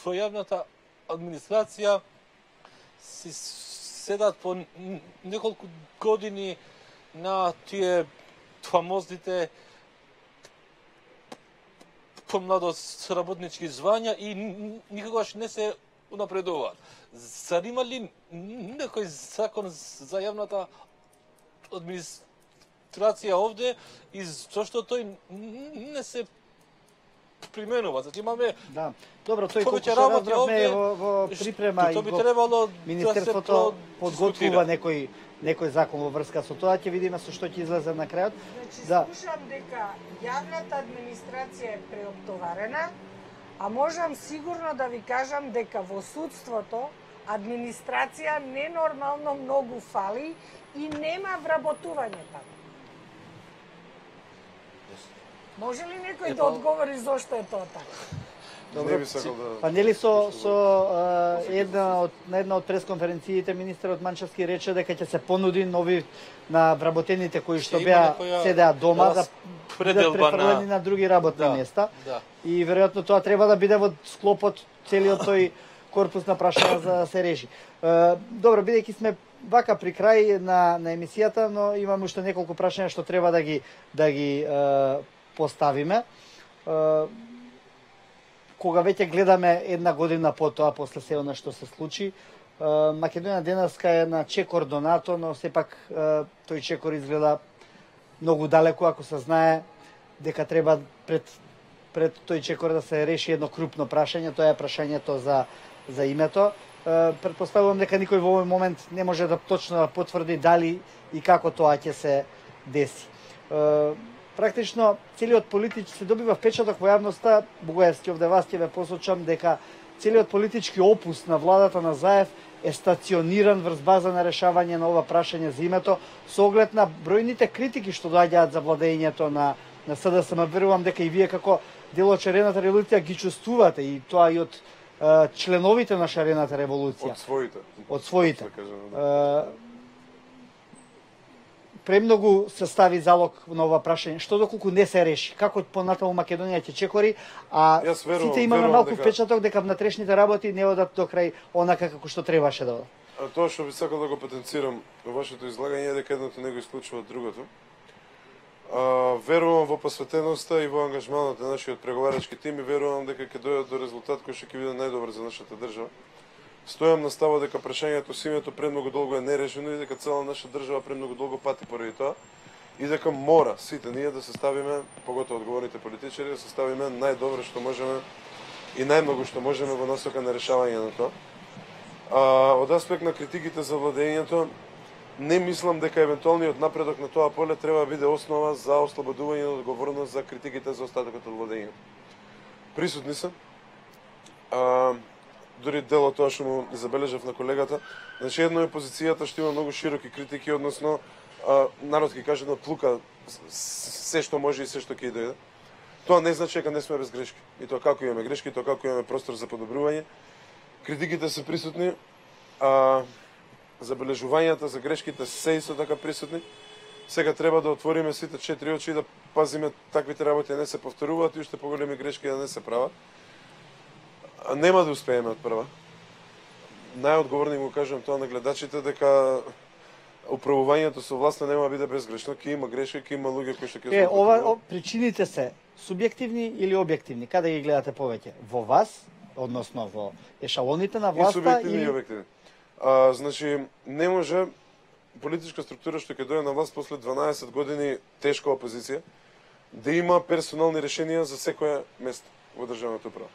во јавната администрација си седат по неколку години на тие фамозните помладосработнички звања и никогаш не се унапредуваат. Зар има ли некој закон за јавната администрација овде и зашто тој не се применува? Значи имаме
Добро, тој колку се разбравме во припрема и
го
Министерството подготвува некој закон во врска со тоа, ќе видиме со што ќе излезе на крајот.
Значи, слушам дека јавната администрација е преоптоварена, а можам сигурно да ви кажам дека во судството администрација ненормално многу фали и нема вработување таму. Може ли некој да одговори зошто е тоа така?
Не би сакал да...
Па нели на една од пресконференциите министерот Манчевски рече дека ќе се понуди нови на вработените кои што беа седеа дома да бидат префрлени на други работни места. И веројатно тоа треба да биде во склопот целиот тој корпус на прашања за да се реши. Добро, бидејќи сме вака при крај на емисијата, но имам уште неколку прашања што треба да ги поставиме. Кога веќе гледаме една година потоа, после се она што се случи, Македонија денеска е на чекор до НАТО, но сепак тој чекор изгледа многу далеко, ако се знае дека треба пред тој чекор да се реши едно крупно прашање, тоа е прашањето за името. Претпоставувам дека никој во овој момент не може да точно да потврди дали и како тоа ќе се деси. Практично целиот се добива впечаток во јавноста, Бугаевски овде вас ќе ве посочам дека целиот политички опус на владата на Заев е стациониран врз база на решавање на ова прашање за името, со оглед на бројните критики што доаѓаат за владењето на СДСМ. Верувам дека и вие како дел од шарената револуција ги чувствувате и тоа и од членовите на шарената револуција.
Од своите.
Од своите.
Да кажем,
Премногу се стави залог на ова прашање. Што доколку не се реши? Како понатаму Македонија ќе чекори, а сите имаме малку впечаток дека внатрешните работи не одат до крај онака како што требаше да одат.
Тоа што би сакал да го потенцирам во вашето излагање е дека едното не го исклучува од другото. Верувам во посветеноста и во ангажманот на нашиот преговарачки тим и верувам дека ќе дојдат до резултат кој што ќе биде најдобар за нашата држава. Стојам на ставот дека прашањето со името премногу долго е нерешено и дека цела наша држава премногу долго пати поради тоа и дека мора сите ние да се ставиме, поготово одговорните политичари, да се ставиме најдобро што можеме и најмногу што можеме во насока на решавање на тоа. Од аспект на критиките за владењето, не мислам дека евентуалниот напредок на тоа поле треба да биде основа за ослободување од одговорност за критиките за остатокот од владењето. Присутни се. Дори дел од тоа што му забележав на колегата. Значи, едно е позицијата што има многу широки критики, односно, народ ќе каже да плука се што може и се што ќе дојде. Тоа не значи дека не сме без грешки. И тоа како имаме грешки, и тоа како имаме простор за подобрување. Критиките се присутни, забележувањата за грешките се исто така присутни. Сега треба да отвориме сите четири очи и да пазиме таквите работи да не се повторуваат и уште поголеми грешки да не се прават. Нема да успееме од прва. Најодговорни го кажам тоа на гледачите дека управувањето со власта нема да биде безгрешно, ќе има грешки, ќе има луѓе кои што ќе
ова причините се субјективни или објективни? Каде ги гледате повеќе? Во вас, односно во ешалоните на власта
и субјективни и објективни. Значи, не може политичка структура што ќе дојде на власт после 12 години тешка опозиција да има персонални решенија за секоја место во државната управа.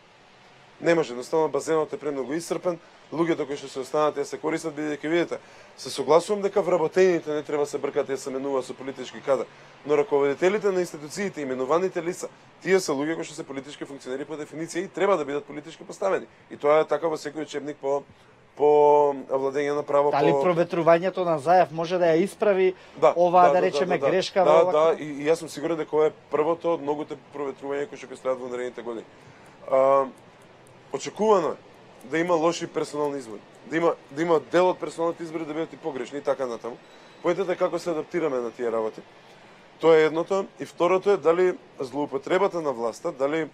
Не може, едноставно базенот е премногу исцрпен, луѓето кои што се останат ја се користат, бидејќи видите, се согласувам дека вработените не треба се бркат и се менуваат со политички кадар, но раководителите на институциите, именуваните лица, тие се луѓе кои што се политички функционери по дефиниција и треба да бидат политички поставени. И тоа е така во секој учебник по владење на право.
Дали проветрувањето на Заев може да ја исправи оваа, да речеме, грешка?
Да, и јас сум сигурен дека ова е првото од многуте проветрувања кои што ќе следат во наредните години. Очекувано е да има лоши персонални избори, да има дел од персоналните избори да бидат и погрешни и така натаму. Поентата е како се адаптираме на тие работи. Тоа е едното. И второто е дали злоупотребата на власта, дали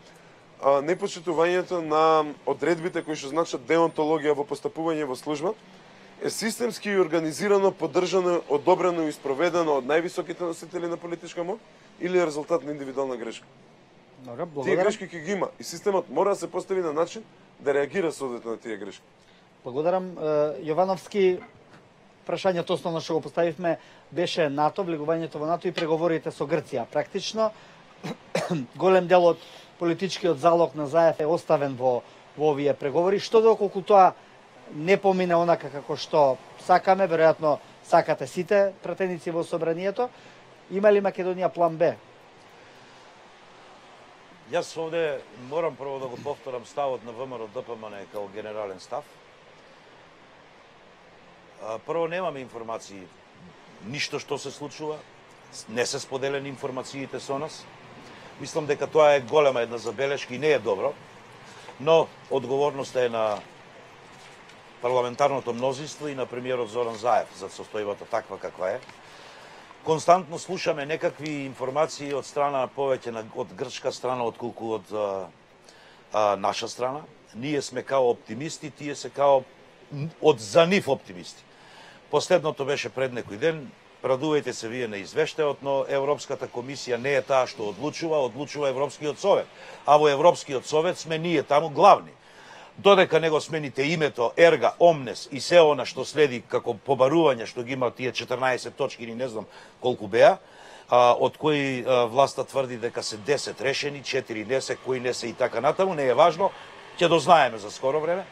непочитувањето на одредбите кои што значат деонтологија во постапување во служба е системски и организирано, поддржано, одобрено и спроведено од највисоките носители на политичка моќ или е резултат на индивидуална грешка? Тие грешки ќе ги има и системот мора да се постави на начин да реагира соодветно на тие грешки.
Благодарам. Јовановски, прашањето основно што го поставивме беше НАТО, влегувањето во НАТО и преговорите со Грција. Практично, голем дел од политичкиот залог на Заев е оставен во овие преговори. Што доколку тоа не помине онака како што сакаме, веројатно сакате сите пратеници во собранието, има ли Македонија план Б?
Јас овде морам прво да го повторам ставот на ВМРО ДПМН како генерален став. Прво, немаме информации ништо што се случува, не се споделени информациите со нас. Мислам дека тоа е голема една забелешка и не е добро, но одговорноста е на парламентарното мнозинство и на премиерот Зоран Заев за состојбата таква каква е. Константно слушаме некакви информации од страна повеќе од грчка страна отколку од наша страна. Ние сме као оптимисти, тие се као од за нив оптимисти. Последното беше пред некој ден. Радувајте се вие на извештајот, но Европската комисија не е таа што одлучува Европскиот совет. А во Европскиот совет сме ние таму главни. Додека не го смените името, ерга, омнес и се она што следи како побарување што ги има тие 14 точки или не знам колку беа, од кои власта тврди дека се 10 решени, 4 не се, кои не се и така натаму, не е важно, ќе дознаеме за скоро време.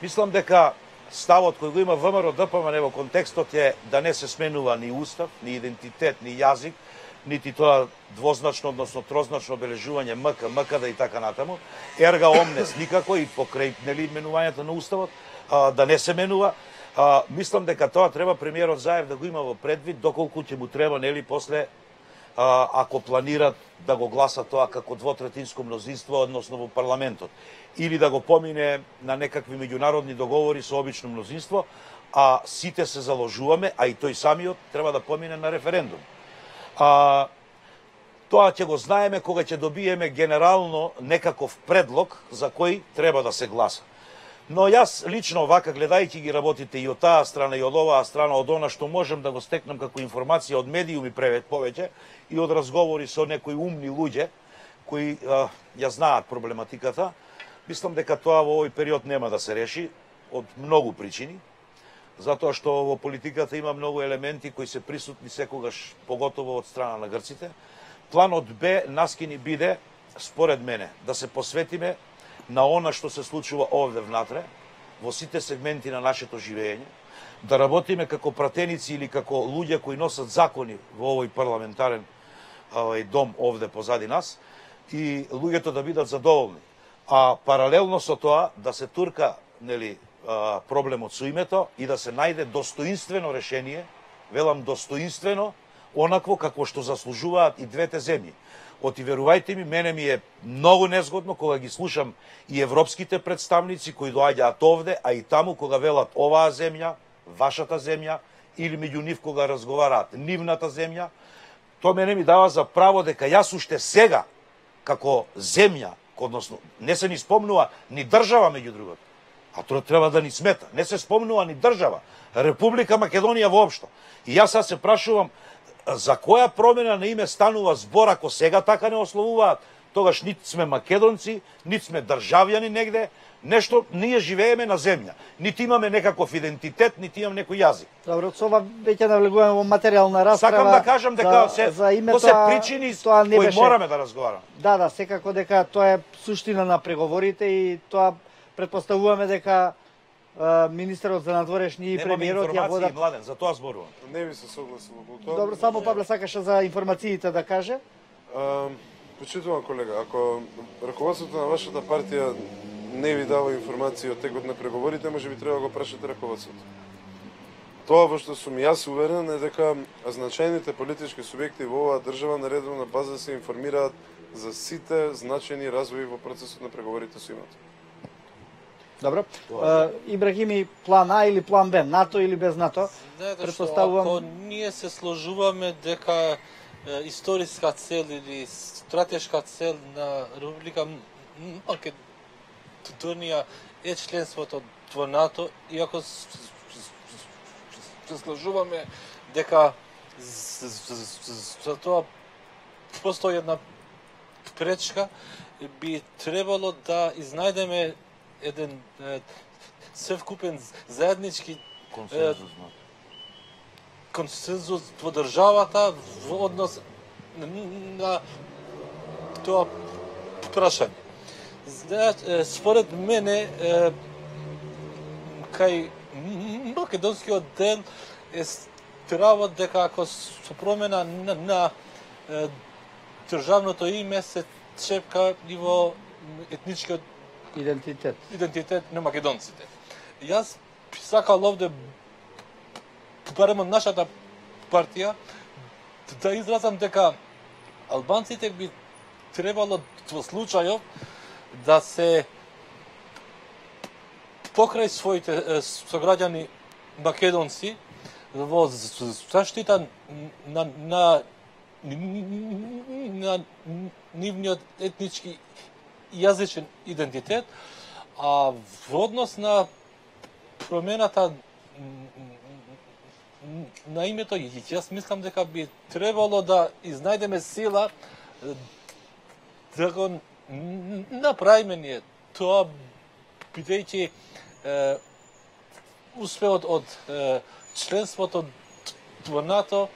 Мислам дека ставот кој го има ВМРО ДПМН во контекстот е да не се сменува ни устав, ни идентитет, ни јазик, нити тоа двозначно, односно трозначно обележување МК, МКД и така натаму. Ерга омнес никако и покрај именувањето на уставот да не се менува. Мислам дека тоа треба премиерот Заев да го има во предвид, доколку ќе му треба после ако планират да го гласат тоа како двотретинско мнозинство, односно во парламентот, или да го помине на некакви меѓународни договори со обично мнозинство, а сите се заложуваме, а и тој самиот треба да помине на референдум. Тоа ќе го знаеме кога ќе добиеме генерално некаков предлог за кој треба да се гласа. Но јас лично вака, гледајќи ги работите и од таа страна и од оваа страна, од она што можем да го стекнем како информација од медиуми повеќе и од разговори со некои умни луѓе кои ја знаат проблематиката, мислам дека тоа во овој период нема да се реши од многу причини, затоа што во политиката има многу елементи кои се присутни секогаш, поготово од страна на грците. Планот Б нас ќе ни биде, според мене, да се посветиме на она што се случува овде внатре, во сите сегменти на нашето живење, да работиме како пратеници или како луѓе кои носат закони во овој парламентарен дом овде позади нас, и луѓето да бидат задоволни. А паралелно со тоа да се турка проблемот со името и да се најде достоинствено решение, велам достоинствено, онакво како што заслужуваат и двете земји. Оти верувајте ми, мене ми е многу незгодно кога ги слушам и европските представници кои доаѓаат овде, а и таму кога велат оваа земја, вашата земја, или меѓу нив кога разговараат нивната земја, тоа мене ми дава за право дека јас уште сега, како земја, односно не се ни спомнува ни држава меѓу другото, а тоа треба да ни смета, не се спомнува ни држава, Република Македонија воопшто. И јас се прашувам, за која промена на име станува збор ако сега така не ословуваат? Тогаш нит сме македонци, нит сме државјани негде, нешто ние живееме на земја. Нит имаме некаков идентитет, нит имаме некој јазик.
Добро, со ова веќе навлегуваме во материјална расправа.
Сакам да кажам дека
за името,
тоа се причини кои мораме да разговараме.
Да, секако дека тоа е суштина на преговорите и тоа претпоставуваме дека министерот за надворешни и премиерот ја водат.
Младен, за тоа зборувам.
Не би се согласил околу тоа.
Добро, само Павле сакаше за информациите да каже.
Почитувам колега, ако раководството на вашата партија не ви дава информации од текот на преговорите, може би треба да го прашате раководството. Тоа во што сум јас уверен е дека значајните политички субјекти во оваа држава на редовна база се информираат за сите значајни развои во процесот на преговорите со името.
Добро. Ибрахими, план А или план Б, НАТО или без НАТО?
Предпоставувам, ако ние се сложуваме дека историска цел или стратешка цел на Република Македонија е членството во НАТО, и ако се сложуваме дека за тоа постои една пречка, би требало да изнајдеме еден севкупен заеднички консензус во државата во однос на тоа прашање. Според мене, кај македонскиот дел е стравот дека ако со промена на државното име се чепка и во етничкиот идентитет на македонците. Јас сакал овде, барем од нашата партија, да изразам дека албанците би требало во случајов да се покрај своите сограѓани македонци во заштита на нивниот етнички јазичен идентитет, а во однос на промената на името, јас мислам дека би требало да изнајдеме сила да го направиме ние тоа, бидејќи успеот од членството во НАТО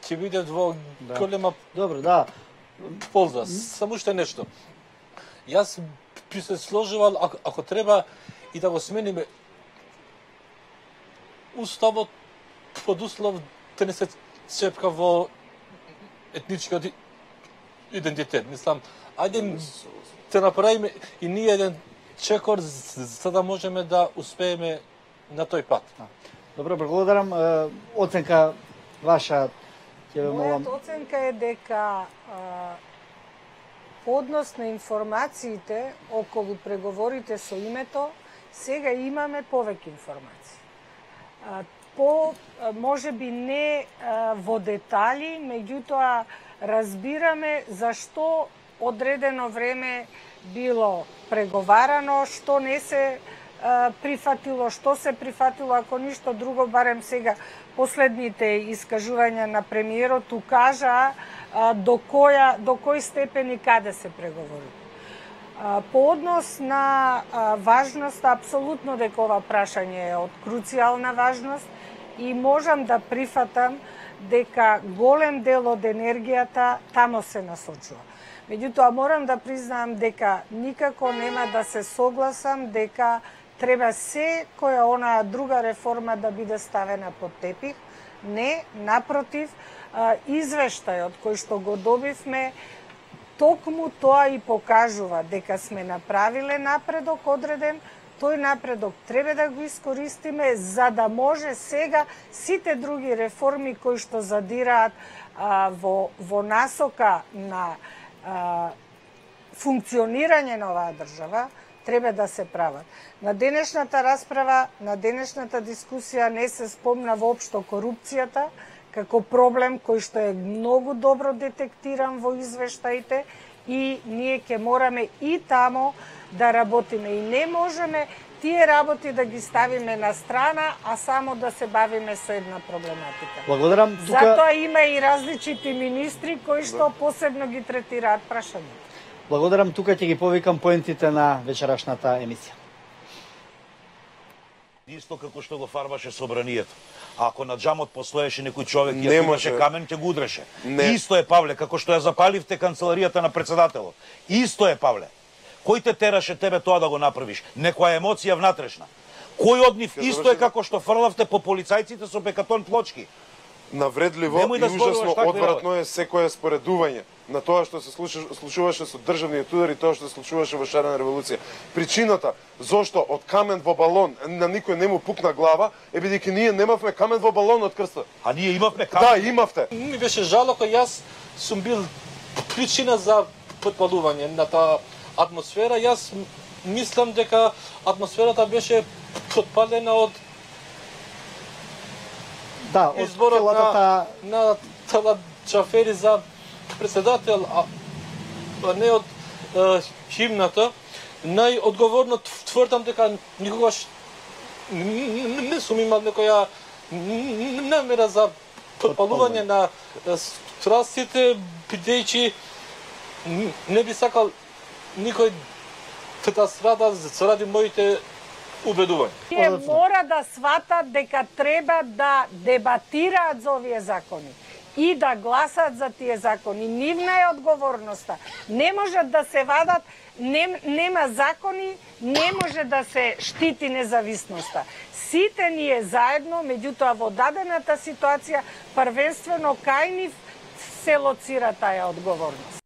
ќе биде во голема полза. Само уште нешто. Јас би се сложувал, ако треба, и да го смениме уставот под услов да не се чепка во етничкиот идентитет. Мислам, ајде да направиме и ние еден чекор за да можеме да успееме на тој пат.
Добро, благодарам. Оценка ваша Ќе ве молам.
Мојата оценка е дека однос на информациите околу преговорите со името, сега имаме повеќе информации. Може би не во детали, меѓутоа разбираме зашто одредено време било преговарано, што не се прифатило, што се прифатило, ако ништо друго, барем сега последните искажувања на премиерот укажаа до кој степен и каде се преговори. По однос на важност, апсолутно дека ова прашање е од круцијална важност и можам да прифатам дека голем дел од енергијата тамо се насочува. Меѓутоа, морам да признаам дека никако нема да се согласам дека треба секоја онаа друга реформа да биде ставена под тепих. Не, напротив, извештајот кој што го добивме, токму тоа и покажува дека сме направиле напредок одреден, тој напредок треба да го искористиме за да може сега сите други реформи кои што задираат во насока на функционирање на оваа држава, треба да се прават. На денешната расправа, на денешната дискусија не се спомна воопшто корупцијата како проблем кој што е многу добро детектиран во извештаите и ние ќе мораме и тамо да работиме и не можеме тие работи да ги ставиме на страна, а само да се бавиме со една проблематика.
Благодарам.
Затоа има и различити министри кои што посебно ги третираат прашањето.
Благодарам, тука ќе ги повикам поентите на вечерашната емисија.
Исто како што го фарбаше собранието. Ако на джамот постоеше некој човек и
Не
имаше
може.
камен, ќе го удреше.
Не.
Исто е, Павле, како што ја запаливте канцеларијата на председателот. Исто е, Павле. Кој те тераше тебе тоа да го направиш? Некоја емоција внатрешна. Кој од нив исто е како што фрлавте по полицајците со бекатон плочки?
Навредливо
Немој да
и ужасно
зборуваш такви
одвратно е секое споредување на тоа што се случуваше со државниот удар и тоа што се случуваше во шарена револуција. Причината зошто од камен во балон на никој не му пукна глава е бидејќи ние немавме камен во балон од крста.
А ние имавме камен.
Да, имавте.
Ми беше жалко, јас сум бил причина за подпалување на таа атмосфера. Јас мислам дека атмосферата беше подпалена од
Да, од
изборот
целата
на Тала Џафери за председател, а не од химната. Најодговорно тврдам дека никогаш не сум имал некоја намера за подпалување на страстите, бидејќи не би сакал никој да страда заради моите убедувања.
Тие мора да сватат дека треба да дебатираат за овие закони и да гласат за тие закони. Нивна е одговорноста. Не можат да се вадат, нема закони, не може да се штити независноста. Сите ние заедно, меѓутоа во дадената ситуација, првенствено кај нив се лоцира таа одговорност.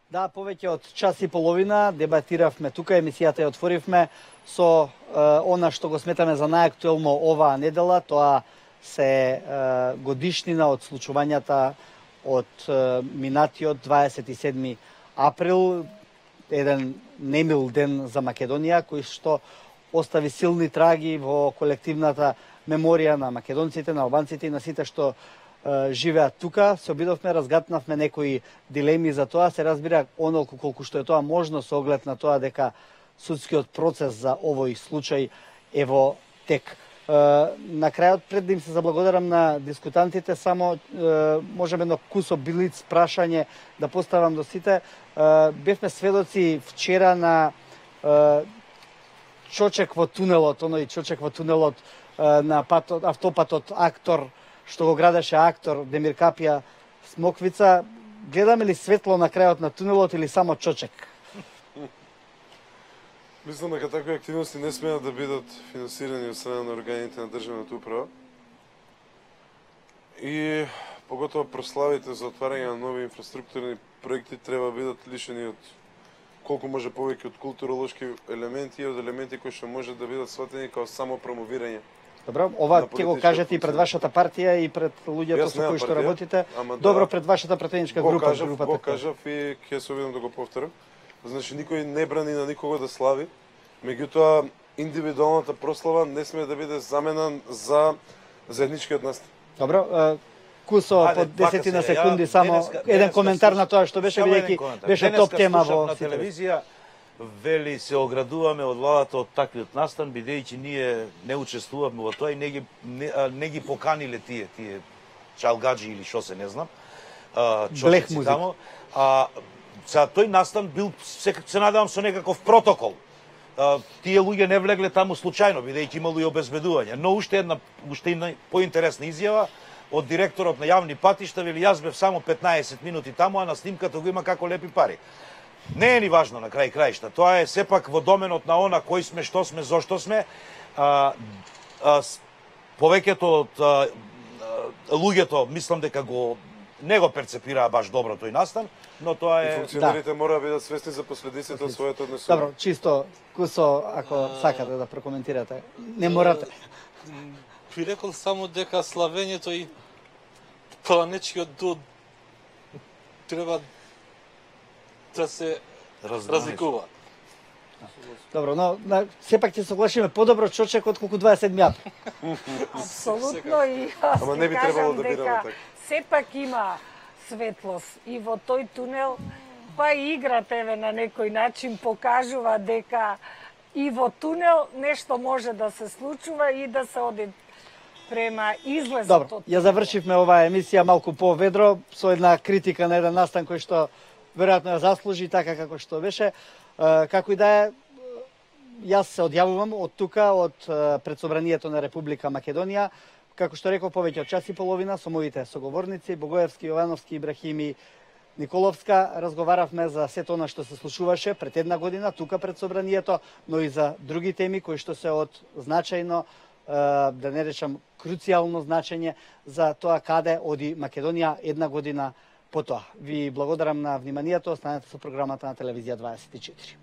Да, повеќе од час и половина дебатиравме тука, емисијата ја отворивме со она што го сметаме за најактуелно оваа недела, тоа се годишнина од случувањата од минатиот 27 април, еден немил ден за Македонија, кој што остави силни траги во колективната меморија на македонците, на албанците и на сите што живеат тука. Се обидовме, разгатнавме некои дилеми за тоа, се разбира онолку колку што е тоа можно со оглед на тоа дека судскиот процес за овој случај е во тек. На крајот, пред да им се заблагодарам на дискутантите, само можеме едно кусо билиц прашање да поставам до сите. Бевме сведоци вчера на чочек во тунелот, оној чочек во тунелот на патот, автопатот Актор, што го градеше Актор, Демир Капија, Смоквица. Гледаме ли светло на крајот на тунелот или само чочек?
Мислам дека такви активности не смеат да бидат финансирани од страна на органите на државната управа. И поготово прославите за отварање на нови инфраструктурни проекти треба да бидат лишени од колку може повеќе од културолошки елементи и од елементи кои што може да бидат сватени како само промовирање.
Добро, ова
на
ќе го
политичка
кажете и пред
функција.
вашата партија и пред луѓето
Јас
со
немам
кои што
партија,
работите.
ама да.
Добро, пред вашата пратеничка
Го
група,
кажав,
групата
го
која-
кажав и ќе се обидам да го повторам. Значи, никој не брани на никого да слави, меѓутоа, индивидуалната прослава не смее да биде замена за заедничкиот настан.
Добро, Кусо,
Ајде,
по 10 на
вака сега,
секунди,
ја
само еден
денеска
коментар на тоа што беше,
само еден
бидејќи
коментар.
беше
Денеска
топ тема
слушав
во
на
сите.
телевизија, вели се оградуваме од владата од таквиот настан, бидејќи ние не учествувавме во тоа и не ги поканиле тие чалгаджи или што се не знам.
Блех
чочеци
музика.
таму. За тој настан бил се надевам со некаков протокол. Тие луѓе не влегле таму случајно, бидејќи имало и обезбедување. Но уште една поинтересна изјава од директорот на јавни патишта, вели јас бев само 15 минути таму, а на снимката го има како лепи пари. Не е ни важно на крај краишта. Тоа е сепак во доменот на она кои сме, што сме, зошто сме. Повеќето од луѓето мислам дека не го перцепираа баш добро тој настан, но тоа
И
е
функционерите мора да бидат свесни за последиците од своето однесување.
Добро, чисто, Кусо, ако сакате да прокоментирате, не морате.
Би рекол само дека славењето и планечкиот дуд треба да се разликува.
Добро, но сепак ќе согласиме подобро чочек отколку 27 април.
Апсолутно и јас
Ама не би
ќе
требало
кажам
да бидеме
дека
така.
сепак има светлост и во тој тунел, па и играта еве на некој начин покажува дека и во тунел нешто може да се случува и да се оди према излезот
Добро,
од
ја завршивме оваа емисија малку поведро со една критика на еден настан кој што веројатно ја заслужи така како што беше. Како и да е, јас се одјавувам од тука, од Предсобранието на Република Македонија. Како што реков, повеќе од час и половина со моите соговорници, Богоевски, Јовановски, Ибрахими, Николовска, разговаравме за сето она што се случуваше пред една година тука пред Собранието, но и за други теми кои што се од значајно, да не речам круцијално значење за тоа каде оди Македонија една година по тоа. Ви благодарам на вниманието, останете со програмата на телевизија 24.